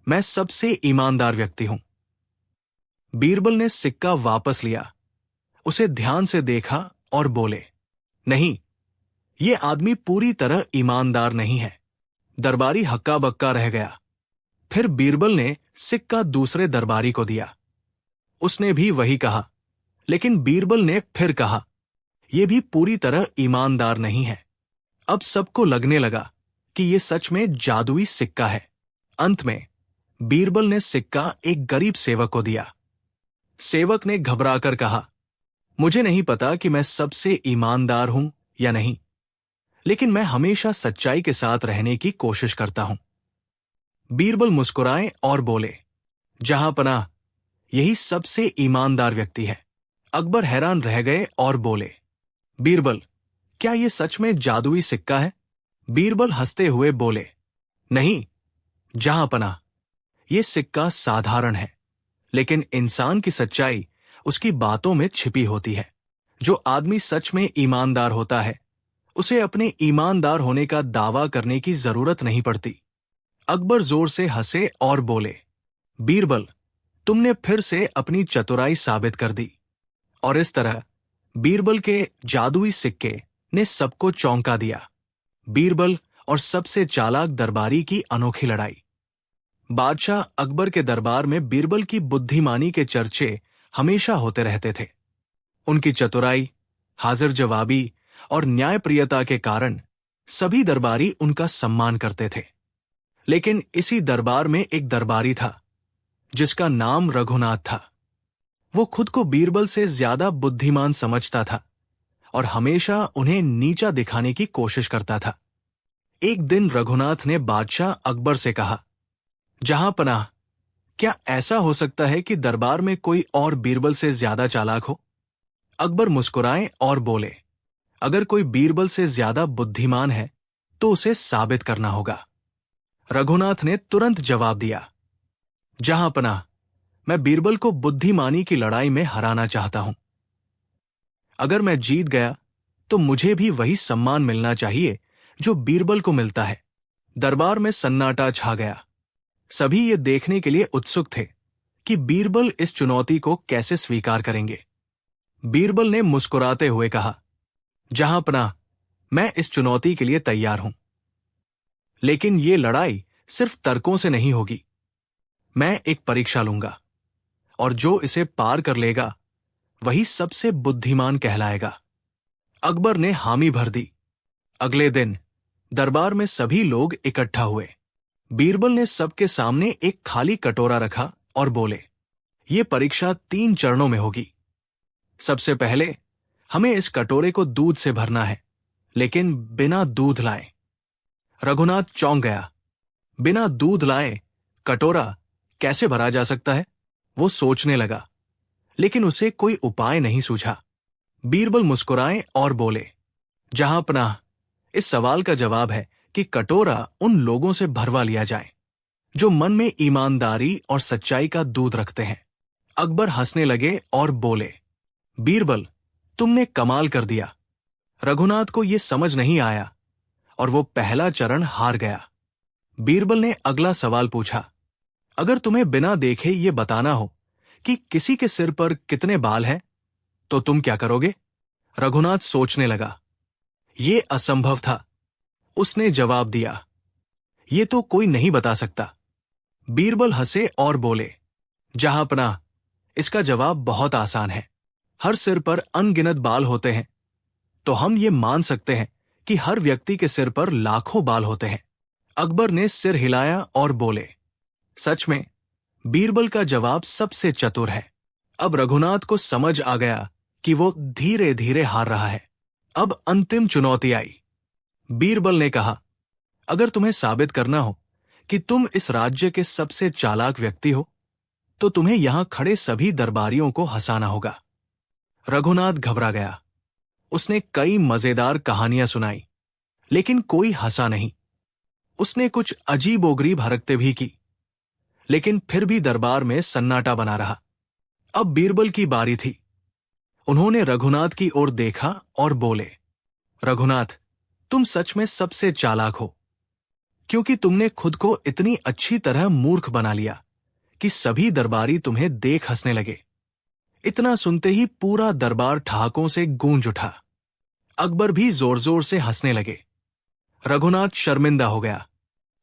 मैं सबसे ईमानदार व्यक्ति हूं। बीरबल ने सिक्का वापस लिया, उसे ध्यान से देखा और बोले, नहीं, यह आदमी पूरी तरह ईमानदार नहीं है। दरबारी हक्का बक्का रह गया। फिर बीरबल ने सिक्का दूसरे दरबारी को दिया। उसने भी वही कहा, लेकिन बीरबल ने फिर कहा, यह भी पूरी तरह ईमानदार नहीं है। अब सबको लगने लगा कि यह सच में जादुई सिक्का है। अंत में बीरबल ने सिक्का एक गरीब सेवक को दिया। सेवक ने घबराकर कहा, मुझे नहीं पता कि मैं सबसे ईमानदार हूं या नहीं, लेकिन मैं हमेशा सच्चाई के साथ रहने की कोशिश करता हूं। बीरबल मुस्कुराए और बोले, जहां पनाह, यही सबसे ईमानदार व्यक्ति है। अकबर हैरान रह गए और बोले, बीरबल, क्या यह सच में जादुई सिक्का है? बीरबल हंसते हुए बोले, नहीं, जहां पनाह, यह सिक्का साधारण है, लेकिन इंसान की सच्चाई उसकी बातों में छिपी होती है। जो आदमी सच में ईमानदार होता है, उसे अपने ईमानदार होने का दावा करने की जरूरत नहीं पड़ती। अकबर जोर से हंसे और बोले, बीरबल, तुमने फिर से अपनी चतुराई साबित कर दी। और इस तरह बीरबल के जादुई सिक्के ने सबको चौंका दिया। बीरबल और सबसे चालाक दरबारी की अनोखी लड़ाई। बादशाह अकबर के दरबार में बीरबल की बुद्धिमानी के चर्चे हमेशा होते रहते थे। उनकी चतुराई, हाजिर जवाबी और न्यायप्रियता के कारण सभी दरबारी उनका सम्मान करते थे। लेकिन इसी दरबार में एक दरबारी था जिसका नाम रघुनाथ था। वो खुद को बीरबल से ज्यादा बुद्धिमान समझता था और हमेशा उन्हें नीचा दिखाने की कोशिश करता था। एक दिन रघुनाथ ने बादशाह अकबर से कहा, जहां पनाह, क्या ऐसा हो सकता है कि दरबार में कोई और बीरबल से ज्यादा चालाक हो? अकबर मुस्कुराए और बोले, अगर कोई बीरबल से ज्यादा बुद्धिमान है तो उसे साबित करना होगा। रघुनाथ ने तुरंत जवाब दिया, जहां पनाह, मैं बीरबल को बुद्धिमानी की लड़ाई में हराना चाहता हूं। अगर मैं जीत गया तो मुझे भी वही सम्मान मिलना चाहिए जो बीरबल को मिलता है। दरबार में सन्नाटा छा गया। सभी ये देखने के लिए उत्सुक थे कि बीरबल इस चुनौती को कैसे स्वीकार करेंगे। बीरबल ने मुस्कुराते हुए कहा, जहां पनाह, मैं इस चुनौती के लिए तैयार हूं। लेकिन ये लड़ाई सिर्फ तर्कों से नहीं होगी। मैं एक परीक्षा लूंगा और जो इसे पार कर लेगा वही सबसे बुद्धिमान कहलाएगा। अकबर ने हामी भर दी। अगले दिन दरबार में सभी लोग इकट्ठा हुए। बीरबल ने सबके सामने एक खाली कटोरा रखा और बोले, ये परीक्षा 3 चरणों में होगी। सबसे पहले हमें इस कटोरे को दूध से भरना है, लेकिन बिना दूध लाए। रघुनाथ चौंक गया। बिना दूध लाए कटोरा कैसे भरा जा सकता है? वो सोचने लगा, लेकिन उसे कोई उपाय नहीं सूझा। बीरबल मुस्कुराए और बोले, जहां पनाह, इस सवाल का जवाब है कि कटोरा उन लोगों से भरवा लिया जाए जो मन में ईमानदारी और सच्चाई का दूध रखते हैं। अकबर हंसने लगे और बोले, बीरबल, तुमने कमाल कर दिया। रघुनाथ को यह समझ नहीं आया और वो पहला चरण हार गया। बीरबल ने अगला सवाल पूछा, अगर तुम्हें बिना देखे ये बताना हो कि किसी के सिर पर कितने बाल हैं, तो तुम क्या करोगे? रघुनाथ सोचने लगा। ये असंभव था। उसने जवाब दिया, ये तो कोई नहीं बता सकता। बीरबल हंसे और बोले, जहां पनाह, इसका जवाब बहुत आसान है। हर सिर पर अनगिनत बाल होते हैं, तो हम ये मान सकते हैं कि हर व्यक्ति के सिर पर लाखों बाल होते हैं। अकबर ने सिर हिलाया और बोले, सच में बीरबल का जवाब सबसे चतुर है। अब रघुनाथ को समझ आ गया कि वो धीरे धीरे हार रहा है। अब अंतिम चुनौती आई। बीरबल ने कहा, अगर तुम्हें साबित करना हो कि तुम इस राज्य के सबसे चालाक व्यक्ति हो, तो तुम्हें यहां खड़े सभी दरबारियों को हंसाना होगा। रघुनाथ घबरा गया। उसने कई मजेदार कहानियां सुनाई, लेकिन कोई हंसा नहीं। उसने कुछ अजीबोगरीब हरकतें भी की, लेकिन फिर भी दरबार में सन्नाटा बना रहा। अब बीरबल की बारी थी। उन्होंने रघुनाथ की ओर देखा और बोले, रघुनाथ, तुम सच में सबसे चालाक हो, क्योंकि तुमने खुद को इतनी अच्छी तरह मूर्ख बना लिया कि सभी दरबारी तुम्हें देख हंसने लगे। इतना सुनते ही पूरा दरबार ठहाकों से गूंज उठा। अकबर भी जोर जोर से हंसने लगे। रघुनाथ शर्मिंदा हो गया।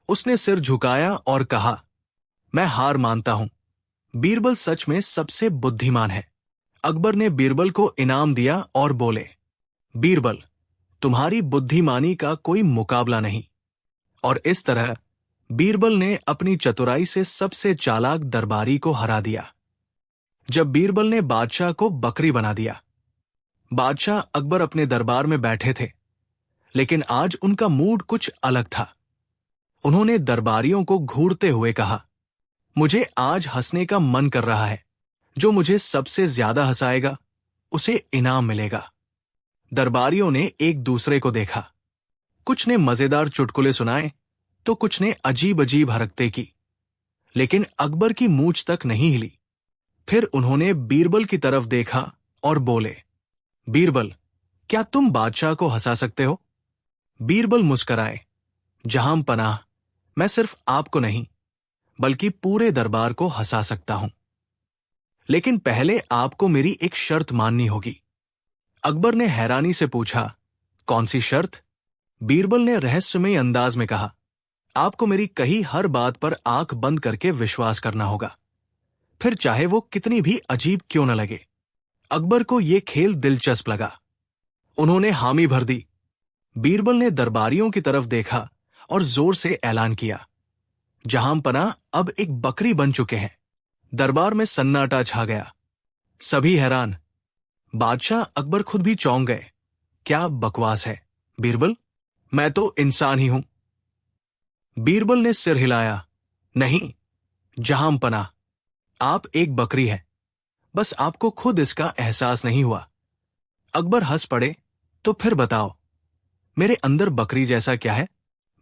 उसने सिर झुकाया और कहा, मैं हार मानता हूं। बीरबल सच में सबसे बुद्धिमान है। अकबर ने बीरबल को इनाम दिया और बोले, बीरबल, तुम्हारी बुद्धिमानी का कोई मुकाबला नहीं। और इस तरह बीरबल ने अपनी चतुराई से सबसे चालाक दरबारी को हरा दिया। जब बीरबल ने बादशाह को बकरी बना दिया। बादशाह अकबर अपने दरबार में बैठे थे, लेकिन आज उनका मूड कुछ अलग था। उन्होंने दरबारियों को घूरते हुए कहा, मुझे आज हंसने का मन कर रहा है। जो मुझे सबसे ज्यादा हंसाएगा उसे इनाम मिलेगा। दरबारियों ने एक दूसरे को देखा। कुछ ने मजेदार चुटकुले सुनाए तो कुछ ने अजीब अजीब हरकतें की, लेकिन अकबर की मूंछ तक नहीं हिली। फिर उन्होंने बीरबल की तरफ देखा और बोले, बीरबल, क्या तुम बादशाह को हंसा सकते हो? बीरबल मुस्कराए, जहां पनाह, मैं सिर्फ आपको नहीं बल्कि पूरे दरबार को हंसा सकता हूं, लेकिन पहले आपको मेरी एक शर्त माननी होगी। अकबर ने हैरानी से पूछा, कौन सी शर्त? बीरबल ने रहस्यमय अंदाज में कहा, आपको मेरी कही हर बात पर आंख बंद करके विश्वास करना होगा, फिर चाहे वो कितनी भी अजीब क्यों न लगे। अकबर को यह खेल दिलचस्प लगा। उन्होंने हामी भर दी। बीरबल ने दरबारियों की तरफ देखा और जोर से ऐलान किया, जहां पनाह अब एक बकरी बन चुके हैं। दरबार में सन्नाटा छा गया। सभी हैरान। बादशाह अकबर खुद भी चौंक गए। क्या बकवास है बीरबल, मैं तो इंसान ही हूं। बीरबल ने सिर हिलाया, नहीं जहां पनाह, आप एक बकरी हैं, बस आपको खुद इसका एहसास नहीं हुआ। अकबर हंस पड़े, तो फिर बताओ, मेरे अंदर बकरी जैसा क्या है?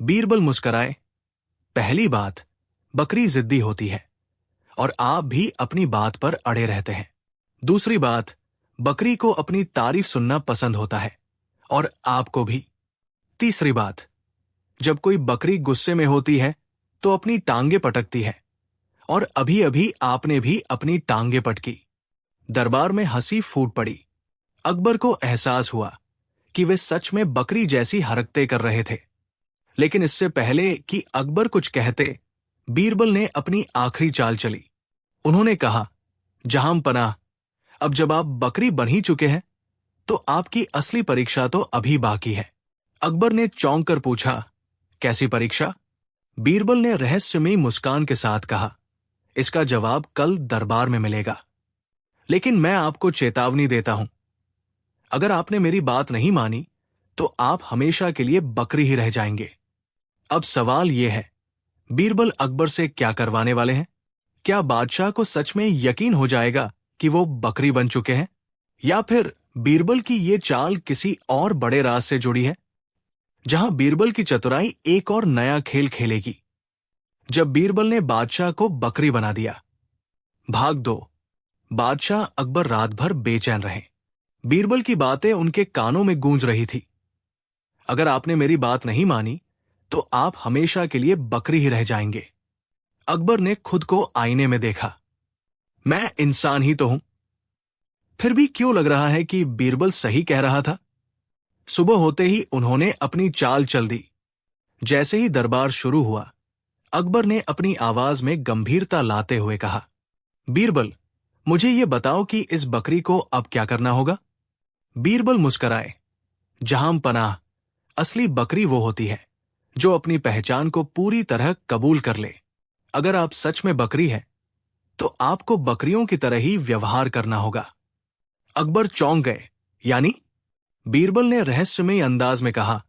बीरबल मुस्कराए, पहली बात, बकरी जिद्दी होती है और आप भी अपनी बात पर अड़े रहते हैं। दूसरी बात, बकरी को अपनी तारीफ सुनना पसंद होता है, और आपको भी। तीसरी बात, जब कोई बकरी गुस्से में होती है तो अपनी टांगे पटकती है, और अभी अभी आपने भी अपनी टांगे पटकी। दरबार में हंसी फूट पड़ी। अकबर को एहसास हुआ कि वे सच में बकरी जैसी हरकतें कर रहे थे। लेकिन इससे पहले कि अकबर कुछ कहते, बीरबल ने अपनी आखिरी चाल चली। उन्होंने कहा, जहां पनाह, अब जब आप बकरी बन ही चुके हैं तो आपकी असली परीक्षा तो अभी बाकी है। अकबर ने चौंक कर पूछा, कैसी परीक्षा? बीरबल ने रहस्यमयी मुस्कान के साथ कहा, इसका जवाब कल दरबार में मिलेगा। लेकिन मैं आपको चेतावनी देता हूं, अगर आपने मेरी बात नहीं मानी तो आप हमेशा के लिए बकरी ही रह जाएंगे। अब सवाल यह है, बीरबल अकबर से क्या करवाने वाले हैं? क्या बादशाह को सच में यकीन हो जाएगा कि वो बकरी बन चुके हैं, या फिर बीरबल की ये चाल किसी और बड़े राज से जुड़ी है, जहां बीरबल की चतुराई एक और नया खेल खेलेगी? जब बीरबल ने बादशाह को बकरी बना दिया। भाग 2। बादशाह अकबर रात भर बेचैन रहे। बीरबल की बातें उनके कानों में गूंज रही थी। अगर आपने मेरी बात नहीं मानी तो आप हमेशा के लिए बकरी ही रह जाएंगे। अकबर ने खुद को आईने में देखा। मैं इंसान ही तो हूं। फिर भी क्यों लग रहा है कि बीरबल सही कह रहा था? सुबह होते ही उन्होंने अपनी चाल चल दी। जैसे ही दरबार शुरू हुआ, अकबर ने अपनी आवाज में गंभीरता लाते हुए कहा, बीरबल, मुझे ये बताओ कि इस बकरी को अब क्या करना होगा? बीरबल मुस्कराए, जहां पनाह, असली बकरी वो होती है जो अपनी पहचान को पूरी तरह कबूल कर ले। अगर आप सच में बकरी है तो आपको बकरियों की तरह ही व्यवहार करना होगा। अकबर चौंक गए। यानी? बीरबल ने रहस्यमय अंदाज में कहा,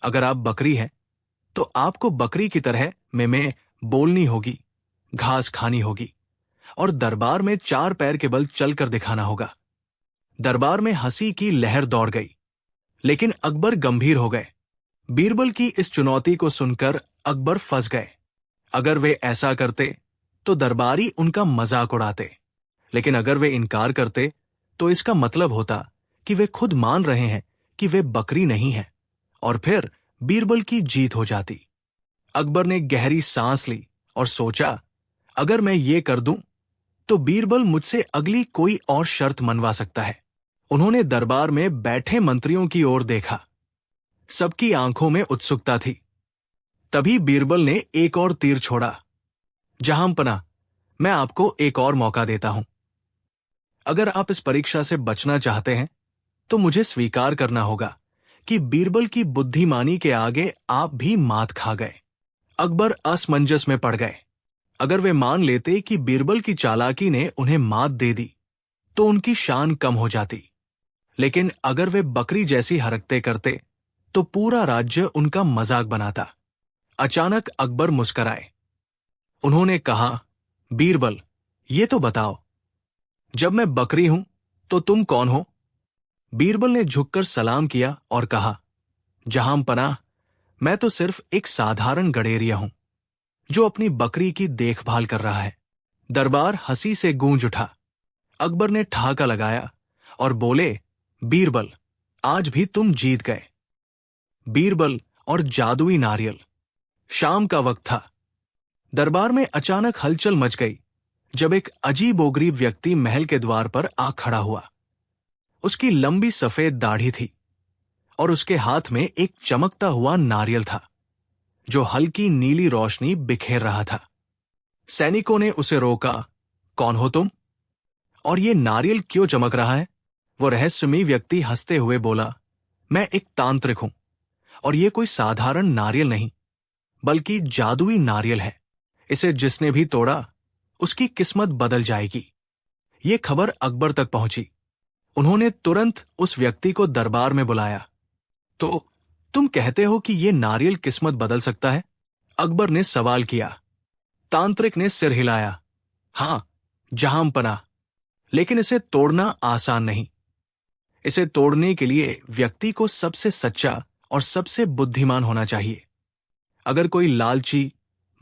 अगर आप बकरी हैं तो आपको बकरी की तरह में बोलनी होगी, घास खानी होगी और दरबार में 4 पैर के बल चलकर दिखाना होगा। दरबार में हंसी की लहर दौड़ गई, लेकिन अकबर गंभीर हो गए। बीरबल की इस चुनौती को सुनकर अकबर फंस गए। अगर वे ऐसा करते तो दरबारी उनका मजाक उड़ाते, लेकिन अगर वे इनकार करते तो इसका मतलब होता कि वे खुद मान रहे हैं कि वे बकरी नहीं हैं, और फिर बीरबल की जीत हो जाती। अकबर ने गहरी सांस ली और सोचा, अगर मैं ये कर दूं तो बीरबल मुझसे अगली कोई और शर्त मनवा सकता है। उन्होंने दरबार में बैठे मंत्रियों की ओर देखा। सबकी आंखों में उत्सुकता थी। तभी बीरबल ने एक और तीर छोड़ा। जहां पनाह, मैं आपको एक और मौका देता हूं। अगर आप इस परीक्षा से बचना चाहते हैं तो मुझे स्वीकार करना होगा कि बीरबल की बुद्धिमानी के आगे आप भी मात खा गए। अकबर असमंजस में पड़ गए। अगर वे मान लेते कि बीरबल की चालाकी ने उन्हें मात दे दी तो उनकी शान कम हो जाती, लेकिन अगर वे बकरी जैसी हरकतें करते तो पूरा राज्य उनका मजाक बनाता। अचानक अकबर मुस्कराए। उन्होंने कहा, बीरबल, ये तो बताओ, जब मैं बकरी हूं तो तुम कौन हो? बीरबल ने झुककर सलाम किया और कहा, जहां पनाह, मैं तो सिर्फ एक साधारण गडेरिया हूं जो अपनी बकरी की देखभाल कर रहा है। दरबार हंसी से गूंज उठा। अकबर ने ठहाका लगाया और बोले, बीरबल, आज भी तुम जीत गए। बीरबल और जादुई नारियल। शाम का वक्त था। दरबार में अचानक हलचल मच गई जब एक अजीबोगरीब व्यक्ति महल के द्वार पर आ खड़ा हुआ। उसकी लंबी सफेद दाढ़ी थी और उसके हाथ में एक चमकता हुआ नारियल था जो हल्की नीली रोशनी बिखेर रहा था। सैनिकों ने उसे रोका। कौन हो तुम? और ये नारियल क्यों चमक रहा है? वो रहस्यमयी व्यक्ति हंसते हुए बोला, मैं एक तांत्रिक हूं और ये कोई साधारण नारियल नहीं बल्कि जादुई नारियल है। इसे जिसने भी तोड़ा उसकी किस्मत बदल जाएगी। ये खबर अकबर तक पहुंची। उन्होंने तुरंत उस व्यक्ति को दरबार में बुलाया। तो तुम कहते हो कि ये नारियल किस्मत बदल सकता है? अकबर ने सवाल किया। तांत्रिक ने सिर हिलाया। हां, जहांपनाह, लेकिन इसे तोड़ना आसान नहीं। इसे तोड़ने के लिए व्यक्ति को सबसे सच्चा और सबसे बुद्धिमान होना चाहिए। अगर कोई लालची,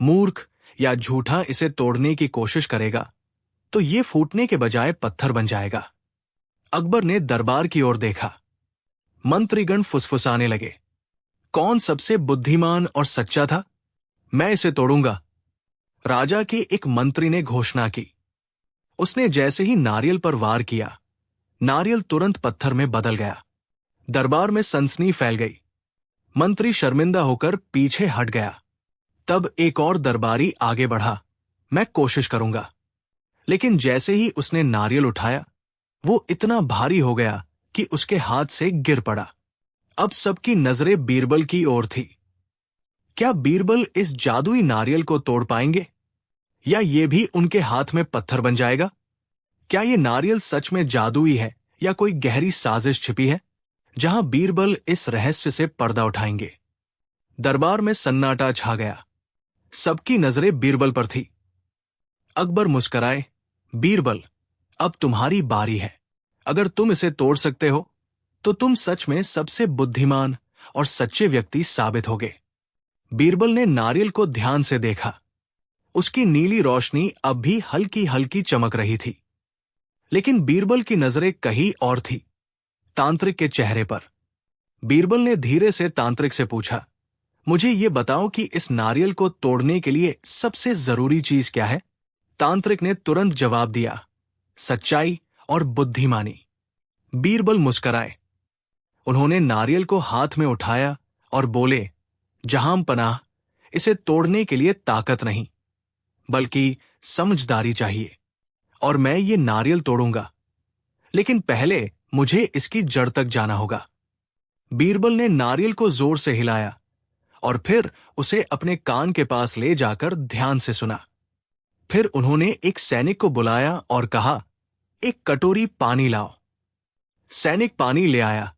मूर्ख या झूठा इसे तोड़ने की कोशिश करेगा तो ये फूटने के बजाय पत्थर बन जाएगा। अकबर ने दरबार की ओर देखा। मंत्रीगण फुसफुसाने लगे। कौन सबसे बुद्धिमान और सच्चा था? मैं इसे तोड़ूंगा, राजा के एक मंत्री ने घोषणा की। उसने जैसे ही नारियल पर वार किया, नारियल तुरंत पत्थर में बदल गया। दरबार में सनसनी फैल गई। मंत्री शर्मिंदा होकर पीछे हट गया। तब एक और दरबारी आगे बढ़ा, मैं कोशिश करूंगा। लेकिन जैसे ही उसने नारियल उठाया, वो इतना भारी हो गया कि उसके हाथ से गिर पड़ा। अब सबकी नजरें बीरबल की ओर थी। क्या बीरबल इस जादुई नारियल को तोड़ पाएंगे या ये भी उनके हाथ में पत्थर बन जाएगा? क्या ये नारियल सच में जादुई है या कोई गहरी साजिश छिपी है जहां बीरबल इस रहस्य से पर्दा उठाएंगे? दरबार में सन्नाटा छा गया। सबकी नजरें बीरबल पर थी। अकबर मुस्कुराए। बीरबल, अब तुम्हारी बारी है। अगर तुम इसे तोड़ सकते हो तो तुम सच में सबसे बुद्धिमान और सच्चे व्यक्ति साबित होगे। बीरबल ने नारियल को ध्यान से देखा। उसकी नीली रोशनी अब भी हल्की हल्की चमक रही थी। लेकिन बीरबल की नजरें कहीं और थी, तांत्रिक के चेहरे पर। बीरबल ने धीरे से तांत्रिक से पूछा, मुझे ये बताओ कि इस नारियल को तोड़ने के लिए सबसे जरूरी चीज क्या है? तांत्रिक ने तुरंत जवाब दिया, सच्चाई और बुद्धिमानी। बीरबल मुस्कुराए। उन्होंने नारियल को हाथ में उठाया और बोले, जहांपनाह, इसे तोड़ने के लिए ताकत नहीं बल्कि समझदारी चाहिए और मैं ये नारियल तोड़ूंगा, लेकिन पहले मुझे इसकी जड़ तक जाना होगा। बीरबल ने नारियल को जोर से हिलाया और फिर उसे अपने कान के पास ले जाकर ध्यान से सुना। फिर उन्होंने एक सैनिक को बुलाया और कहा, एक कटोरी पानी लाओ। सैनिक पानी ले आया।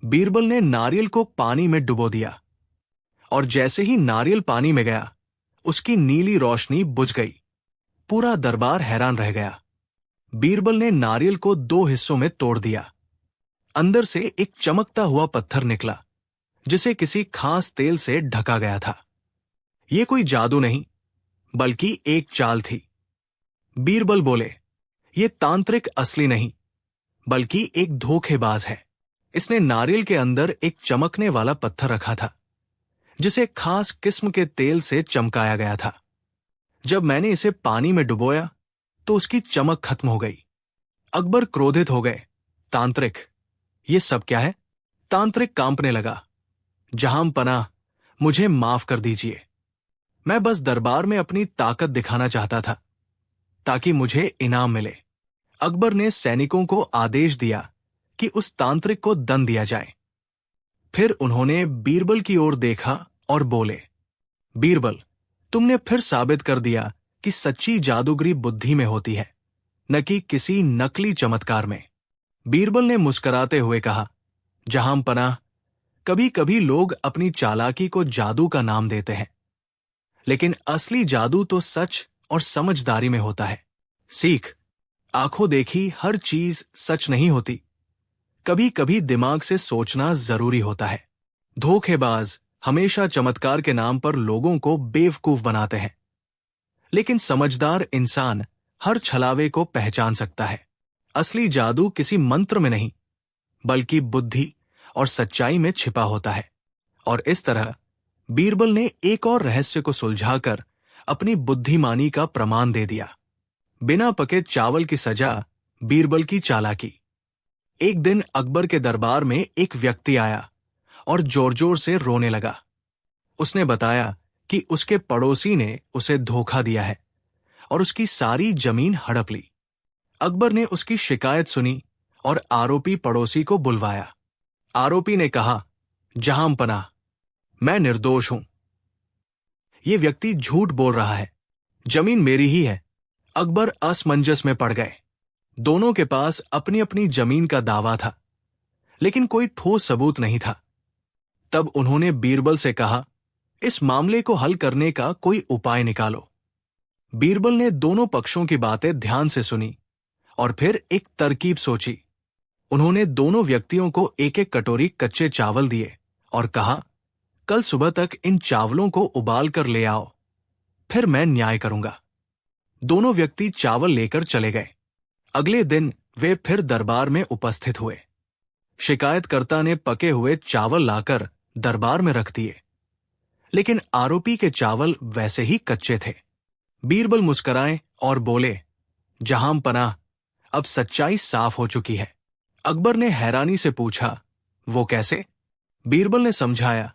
बीरबल ने नारियल को पानी में डुबो दिया और जैसे ही नारियल पानी में गया, उसकी नीली रोशनी बुझ गई। पूरा दरबार हैरान रह गया। बीरबल ने नारियल को 2 हिस्सों में तोड़ दिया। अंदर से एक चमकता हुआ पत्थर निकला जिसे किसी खास तेल से ढका गया था। यह कोई जादू नहीं बल्कि एक चाल थी। बीरबल बोले, ये तांत्रिक असली नहीं बल्कि एक धोखेबाज है। इसने नारियल के अंदर एक चमकने वाला पत्थर रखा था जिसे खास किस्म के तेल से चमकाया गया था। जब मैंने इसे पानी में डुबोया तो उसकी चमक खत्म हो गई। अकबर क्रोधित हो गए। तांत्रिक, ये सब क्या है? तांत्रिक कांपने लगा। जहांपनाह, मुझे माफ कर दीजिए। मैं बस दरबार में अपनी ताकत दिखाना चाहता था ताकि मुझे इनाम मिले। अकबर ने सैनिकों को आदेश दिया कि उस तांत्रिक को दंड दिया जाए। फिर उन्होंने बीरबल की ओर देखा और बोले, बीरबल, तुमने फिर साबित कर दिया कि सच्ची जादूगरी बुद्धि में होती है, न कि किसी नकली चमत्कार में। बीरबल ने मुस्कुराते हुए कहा, जहांपनाह, कभी कभी लोग अपनी चालाकी को जादू का नाम देते हैं, लेकिन असली जादू तो सच और समझदारी में होता है। सीख, आंखों देखी हर चीज सच नहीं होती। कभी कभी दिमाग से सोचना जरूरी होता है। धोखेबाज हमेशा चमत्कार के नाम पर लोगों को बेवकूफ बनाते हैं, लेकिन समझदार इंसान हर छलावे को पहचान सकता है। असली जादू किसी मंत्र में नहीं, बल्कि बुद्धि और सच्चाई में छिपा होता है। और इस तरह बीरबल ने एक और रहस्य को सुलझाकर अपनी बुद्धिमानी का प्रमाण दे दिया। बिना पके चावल की सजा बीरबल की चालाकी। एक दिन अकबर के दरबार में एक व्यक्ति आया और जोर जोर से रोने लगा। उसने बताया कि उसके पड़ोसी ने उसे धोखा दिया है और उसकी सारी जमीन हड़प ली। अकबर ने उसकी शिकायत सुनी और आरोपी पड़ोसी को बुलवाया। आरोपी ने कहा, जहांपनाह, मैं निर्दोष हूं। ये व्यक्ति झूठ बोल रहा है, जमीन मेरी ही है। अकबर असमंजस में पड़ गए। दोनों के पास अपनी अपनी जमीन का दावा था, लेकिन कोई ठोस सबूत नहीं था। तब उन्होंने बीरबल से कहा, इस मामले को हल करने का कोई उपाय निकालो। बीरबल ने दोनों पक्षों की बातें ध्यान से सुनी और फिर एक तरकीब सोची। उन्होंने दोनों व्यक्तियों को एक एक कटोरी कच्चे चावल दिए और कहा, कल सुबह तक इन चावलों को उबाल कर ले आओ, फिर मैं न्याय करूंगा। दोनों व्यक्ति चावल लेकर चले गए। अगले दिन वे फिर दरबार में उपस्थित हुए। शिकायतकर्ता ने पके हुए चावल लाकर दरबार में रख दिए, लेकिन आरोपी के चावल वैसे ही कच्चे थे। बीरबल मुस्कुराए और बोले, जहांपनाह, अब सच्चाई साफ हो चुकी है। अकबर ने हैरानी से पूछा, वो कैसे? बीरबल ने समझाया,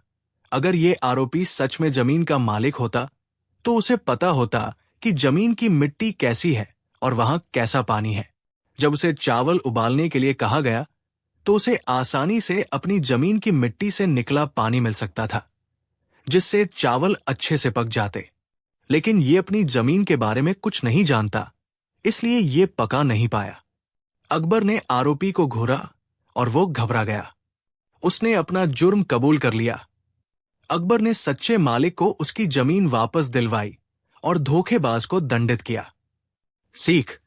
अगर ये आरोपी सच में जमीन का मालिक होता तो उसे पता होता कि जमीन की मिट्टी कैसी है और वहां कैसा पानी है। जब उसे चावल उबालने के लिए कहा गया तो उसे आसानी से अपनी जमीन की मिट्टी से निकला पानी मिल सकता था, जिससे चावल अच्छे से पक जाते। लेकिन ये अपनी जमीन के बारे में कुछ नहीं जानता, इसलिए ये पका नहीं पाया। अकबर ने आरोपी को घूरा और वो घबरा गया। उसने अपना जुर्म कबूल कर लिया। अकबर ने सच्चे मालिक को उसकी जमीन वापस दिलवाई और धोखेबाज को दंडित किया। सीख,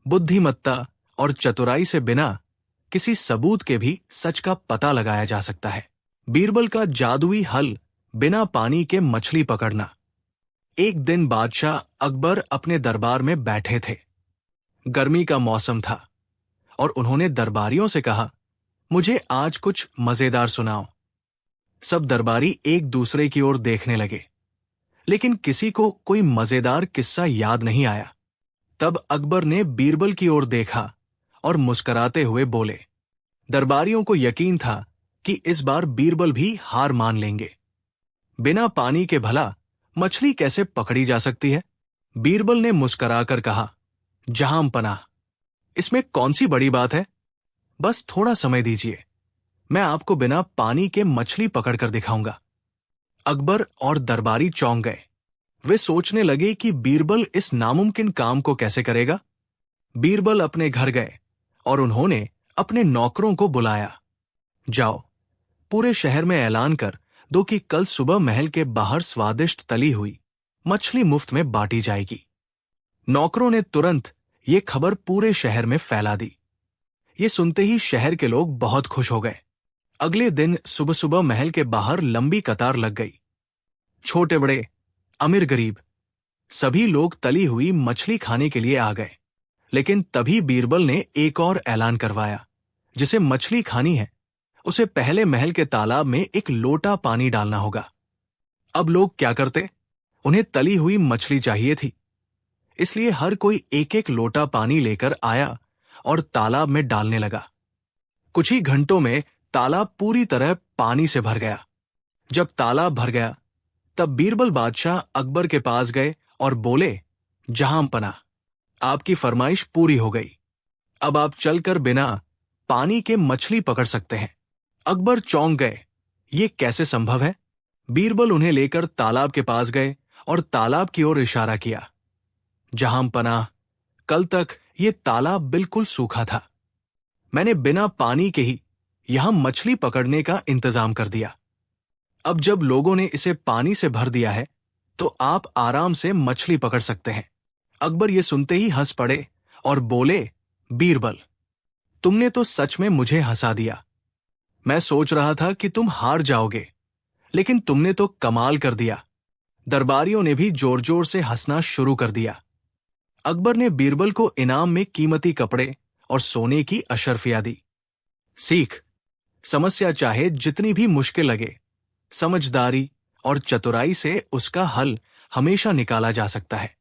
बुद्धिमत्ता और चतुराई से बिना किसी सबूत के भी सच का पता लगाया जा सकता है। बीरबल का जादुई हल, बिना पानी के मछली पकड़ना। एक दिन बादशाह अकबर अपने दरबार में बैठे थे। गर्मी का मौसम था और उन्होंने दरबारियों से कहा, मुझे आज कुछ मजेदार सुनाओ। सब दरबारी एक दूसरे की ओर देखने लगे, लेकिन किसी को कोई मजेदार किस्सा याद नहीं आया। तब अकबर ने बीरबल की ओर देखा और मुस्कुराते हुए बोले। दरबारियों को यकीन था कि इस बार बीरबल भी हार मान लेंगे। बिना पानी के भला मछली कैसे पकड़ी जा सकती है? बीरबल ने मुस्कुराकर कहा, जहांपनाह, इसमें कौन सी बड़ी बात है? बस थोड़ा समय दीजिए, मैं आपको बिना पानी के मछली पकड़कर दिखाऊंगा। अकबर और दरबारी चौंक गए। वे सोचने लगे कि बीरबल इस नामुमकिन काम को कैसे करेगा। बीरबल अपने घर गए और उन्होंने अपने नौकरों को बुलाया। जाओ, पूरे शहर में ऐलान कर दो कि कल सुबह महल के बाहर स्वादिष्ट तली हुई मछली मुफ्त में बांटी जाएगी। नौकरों ने तुरंत ये खबर पूरे शहर में फैला दी। ये सुनते ही शहर के लोग बहुत खुश हो गए। अगले दिन सुबह सुबह महल के बाहर लंबी कतार लग गई। छोटे बड़े, अमीर गरीब, सभी लोग तली हुई मछली खाने के लिए आ गए। लेकिन तभी बीरबल ने एक और ऐलान करवाया, जिसे मछली खानी है उसे पहले महल के तालाब में एक लोटा पानी डालना होगा। अब लोग क्या करते? उन्हें तली हुई मछली चाहिए थी, इसलिए हर कोई एक एक लोटा पानी लेकर आया और तालाब में डालने लगा। कुछ ही घंटों में तालाब पूरी तरह पानी से भर गया। जब तालाब भर गया, तब बीरबल बादशाह अकबर के पास गए और बोले, जहांपनाह, आपकी फरमाइश पूरी हो गई। अब आप चलकर बिना पानी के मछली पकड़ सकते हैं। अकबर चौंक गए, ये कैसे संभव है? बीरबल उन्हें लेकर तालाब के पास गए और तालाब की ओर इशारा किया। जहांपनाह, कल तक ये तालाब बिल्कुल सूखा था। मैंने बिना पानी के ही यहां मछली पकड़ने का इंतजाम कर दिया। अब जब लोगों ने इसे पानी से भर दिया है, तो आप आराम से मछली पकड़ सकते हैं। अकबर ये सुनते ही हंस पड़े और बोले, बीरबल, तुमने तो सच में मुझे हंसा दिया। मैं सोच रहा था कि तुम हार जाओगे, लेकिन तुमने तो कमाल कर दिया। दरबारियों ने भी जोर जोर से हंसना शुरू कर दिया। अकबर ने बीरबल को इनाम में कीमती कपड़े और सोने की अशर्फिया दी। सीख, समस्या चाहे जितनी भी मुश्किल लगे, समझदारी और चतुराई से उसका हल हमेशा निकाला जा सकता है।